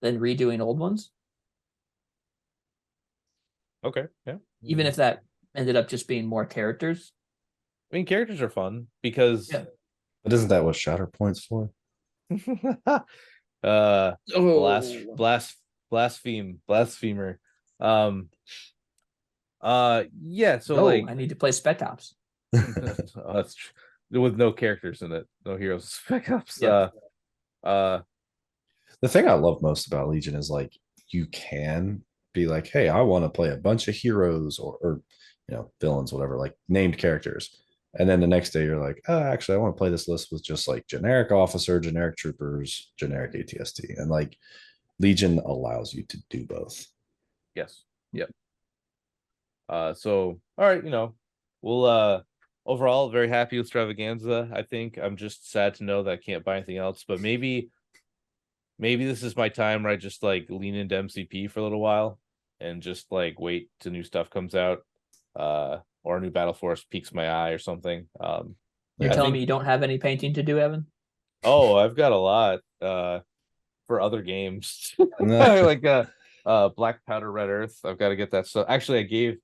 than redoing old ones. Okay, yeah. Even if that ended up just being more characters. I mean, characters are fun because Yeah. But isn't that what shatter points for? Blasphemer. Yeah, so No, like I need to play Spec Ops. that's with no characters in it, no heroes. Spec Ops. Yeah. The thing I love most about Legion is like you can be like, hey, I want to play a bunch of heroes or villains, whatever, like named characters. And then the next day you're like, oh, actually, I want to play this list with just like generic officer, generic troopers, generic ATST. And like Legion allows you to do both. Yes. Yep. So all right, we'll overall very happy with Stravaganza. I think I'm just sad to know that I can't buy anything else, but maybe this is my time where I just like lean into MCP for a little while and just like wait till new stuff comes out, or a new Battle Force piques my eye or something. You're I telling think- me you don't have any painting to do, Evan? Oh, I've got a lot for other games. Like Black Powder Red Earth. I've got to get that stuff. Actually,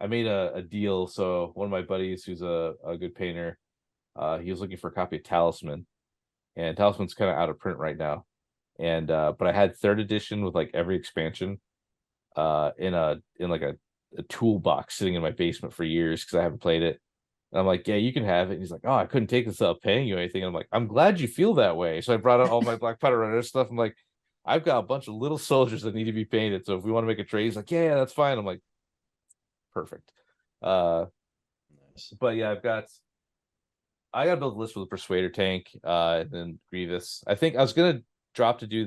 I made a deal. So one of my buddies who's a good painter, he was looking for a copy of Talisman, and Talisman's kind of out of print right now. And but I had 3rd edition with like every expansion in like a toolbox sitting in my basement for years because I haven't played it. And I'm like, yeah, you can have it. And he's like, oh, I couldn't take this without paying you anything. And I'm like, I'm glad you feel that way. So I brought out all my Black Powder Runner stuff. I'm like, I've got a bunch of little soldiers that need to be painted. So if we want to make a trade, he's like, yeah, that's fine. I'm like, perfect. But yeah, I got to build a list for the Persuader tank, and then Grievous. I think I was gonna drop to do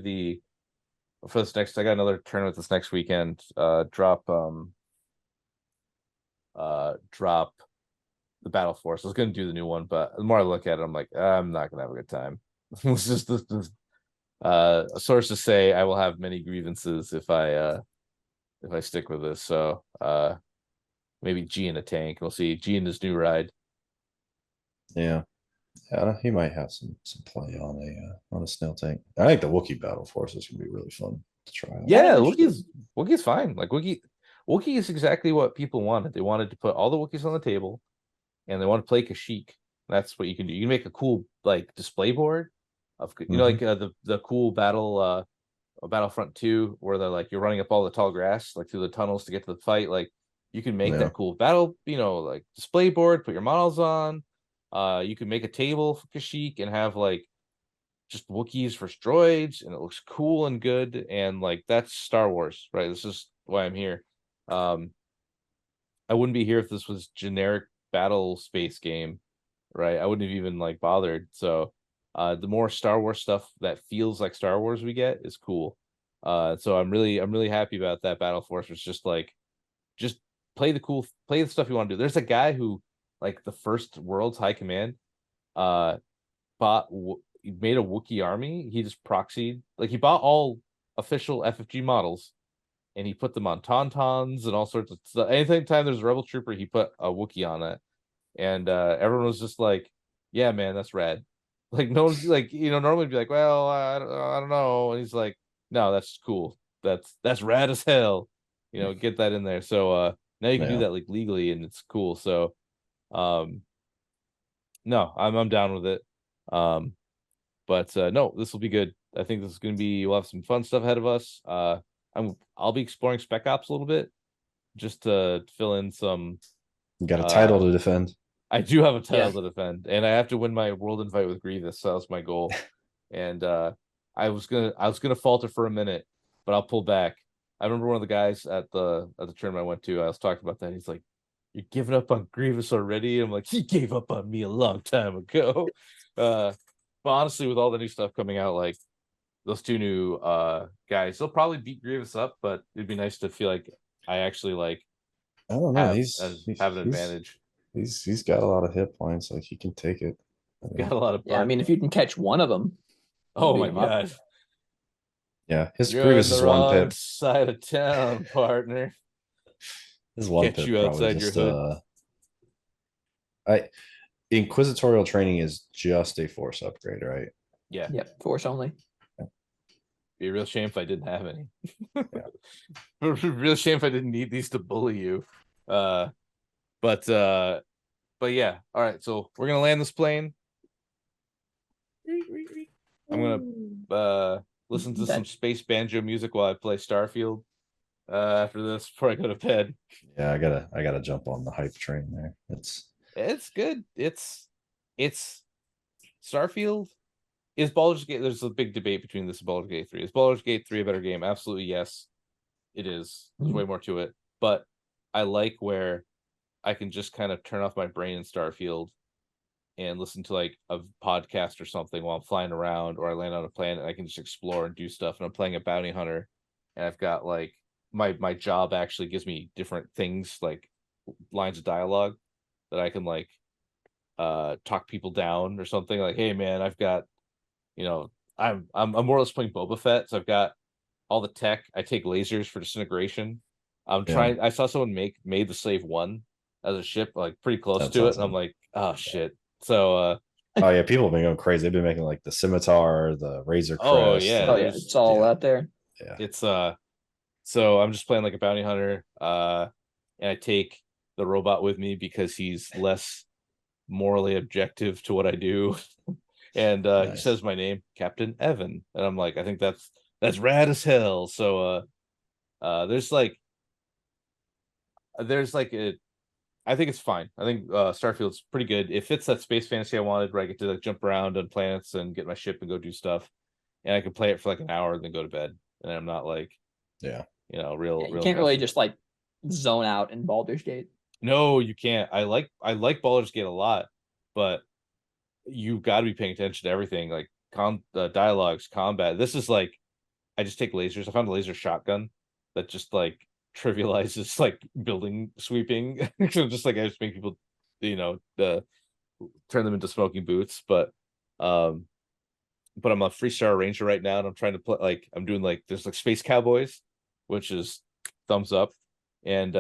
for this next. I got another tournament this next weekend. Drop the Battle Force. I was gonna do the new one, but the more I look at it, I'm like, I'm not gonna have a good time. It's just sources say I will have many grievances if I stick with this. So maybe G in a tank. We'll see. G in his new ride. Yeah, he might have some play on a snail tank. I think the Wookiee Battle Force is gonna be really fun to try out. Yeah, Wookiee's fine. Like Wookiee is exactly what people wanted. They wanted to put all the Wookiees on the table, and they want to play Kashyyyk. That's what you can do. You can make a cool like display board of like the cool Battlefront 2 where they're like you're running up all the tall grass like through the tunnels to get to the fight. Like you can make that cool battle, like display board, put your models on. You can make a table for Kashyyyk and have like just Wookiees versus droids, and it looks cool and good. And like that's Star Wars, right? This is why I'm here. I wouldn't be here if this was generic battle space game, right? I wouldn't have even like bothered. So the more Star Wars stuff that feels like Star Wars we get is cool. So I'm really happy about that Battle Force. It's just like play the stuff you want to do. There's a guy who like the first World's High Command made a Wookiee army. He just proxied, like he bought all official FFG models and he put them on tauntauns and all sorts of stuff. Anytime there's a rebel trooper, he put a Wookiee on it. And everyone was just like, yeah, man, that's rad. Like no one's like, normally be like, well, I don't know. And he's like, no, that's cool. That's rad as hell. Get that in there. So now you can do that like legally and it's cool. So no, I'm down with it. But no, this will be good. I think this is going to be. We'll have some fun stuff ahead of us. I'll be exploring Spec Ops a little bit, just to fill in some. You got a title to defend. I do have a title to defend, and I have to win my world invite with Grievous. So that's my goal. And I was gonna falter for a minute, but I'll pull back. I remember one of the guys at the tournament I went to. I was talking about that. He's like, "You're giving up on Grievous already?" I'm like, "He gave up on me a long time ago." But honestly, with all the new stuff coming out, like those two new guys, they'll probably beat Grievous up, but it'd be nice to feel like I actually like I don't know. have an advantage. He's got a lot of hit points. Like he can take it. Got a lot of. Yeah, I mean, if you can catch one of them. Oh my god. Yeah, his You're Grievous on is the one wrong pip. side of town, partner. His one Catch pip you probably outside your just hood. Inquisitorial training is just a force upgrade, right? Yeah. Yep, force only. Be a real shame if I didn't have any. Real shame if I didn't need these to bully you. But but yeah, all right. So we're gonna land this plane. I'm gonna listen to some space banjo music while I play Starfield. After this, before I go to bed. Yeah, I gotta jump on the hype train there. It's good. It's Starfield. Is Baldur's Gate? There's a big debate between this and Baldur's Gate 3. Is Baldur's Gate 3 a better game? Absolutely, yes. It is. There's way more to it. But I like where I can just kind of turn off my brain in Starfield and listen to like a podcast or something while I'm flying around, or I land on a planet and I can just explore and do stuff. And I'm playing a bounty hunter, and I've got like my job actually gives me different things, like lines of dialogue that I can like talk people down or something. Like, hey man, I've got, I'm more or less playing Boba Fett, so I've got all the tech. I take lasers for disintegration. I saw someone made the Slave One as a ship, like pretty close That's to awesome. it, and I'm like, oh shit. So oh yeah, people have been going crazy. They've been making like the scimitar, the razor crest. Oh, yeah, Oh yeah, it's all out there. Yeah. it's so I'm just playing like a bounty hunter, and I take the robot with me because he's less morally objective to what I do. And he Nice. says my name, Captain Evan, and I'm like, I think that's rad as hell. So there's like I think it's fine. I think Starfield's pretty good. It fits that space fantasy I wanted, where I get to like jump around on planets and get my ship and go do stuff, and I can play it for like an hour and then go to bed, and I'm not like, real. You can't really just like zone out in Baldur's Gate. No, you can't. I like Baldur's Gate a lot, but you got to be paying attention to everything, like dialogues, combat. This is like, I just take lasers. I found a laser shotgun that just like trivializes like building sweeping. So just like I just make people, turn them into smoking boots. But I'm a 3-star ranger right now, and I'm trying to play like I'm doing like there's like Space Cowboys, which is thumbs up, and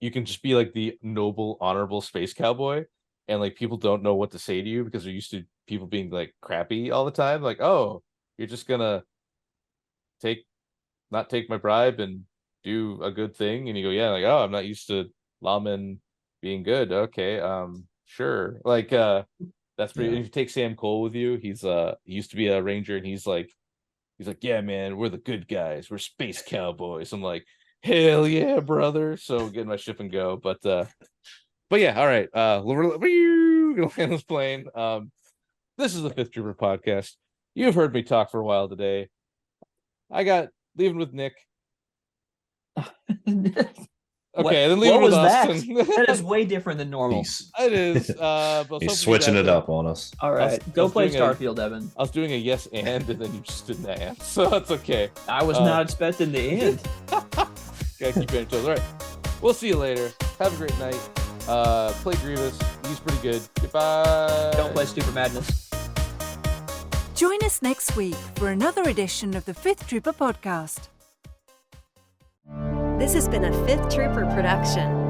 you can just be like the noble, honorable space cowboy, and like people don't know what to say to you because they're used to people being like crappy all the time. Like, oh, you're just gonna not take my bribe and do a good thing, and you go, yeah, like, oh, I'm not used to lawmen being good. Okay, sure. Like, that's pretty. Yeah. If you take Sam Cole with you, he used to be a ranger, and he's like, yeah, man, we're the good guys. We're space cowboys. I'm like, hell yeah, brother. So get my ship and go. But yeah, all right. We're gonna land this plane. This is the Fifth Trooper podcast. You've heard me talk for a while today. I got leaving with Nick. Okay, then leaving with Austin. That is way different than normal. It is. But He's switching it up on us. All right, go play Starfield, Evan. I was doing a yes and then you just didn't answer, so that's okay. I was not expecting the end. Gotta keep your toes. All right, we'll see you later. Have a great night. Play Grievous. He's pretty good. Goodbye. Don't play Super Madness. Join us next week for another edition of the Fifth Trooper podcast. This has been a Fifth Trooper production.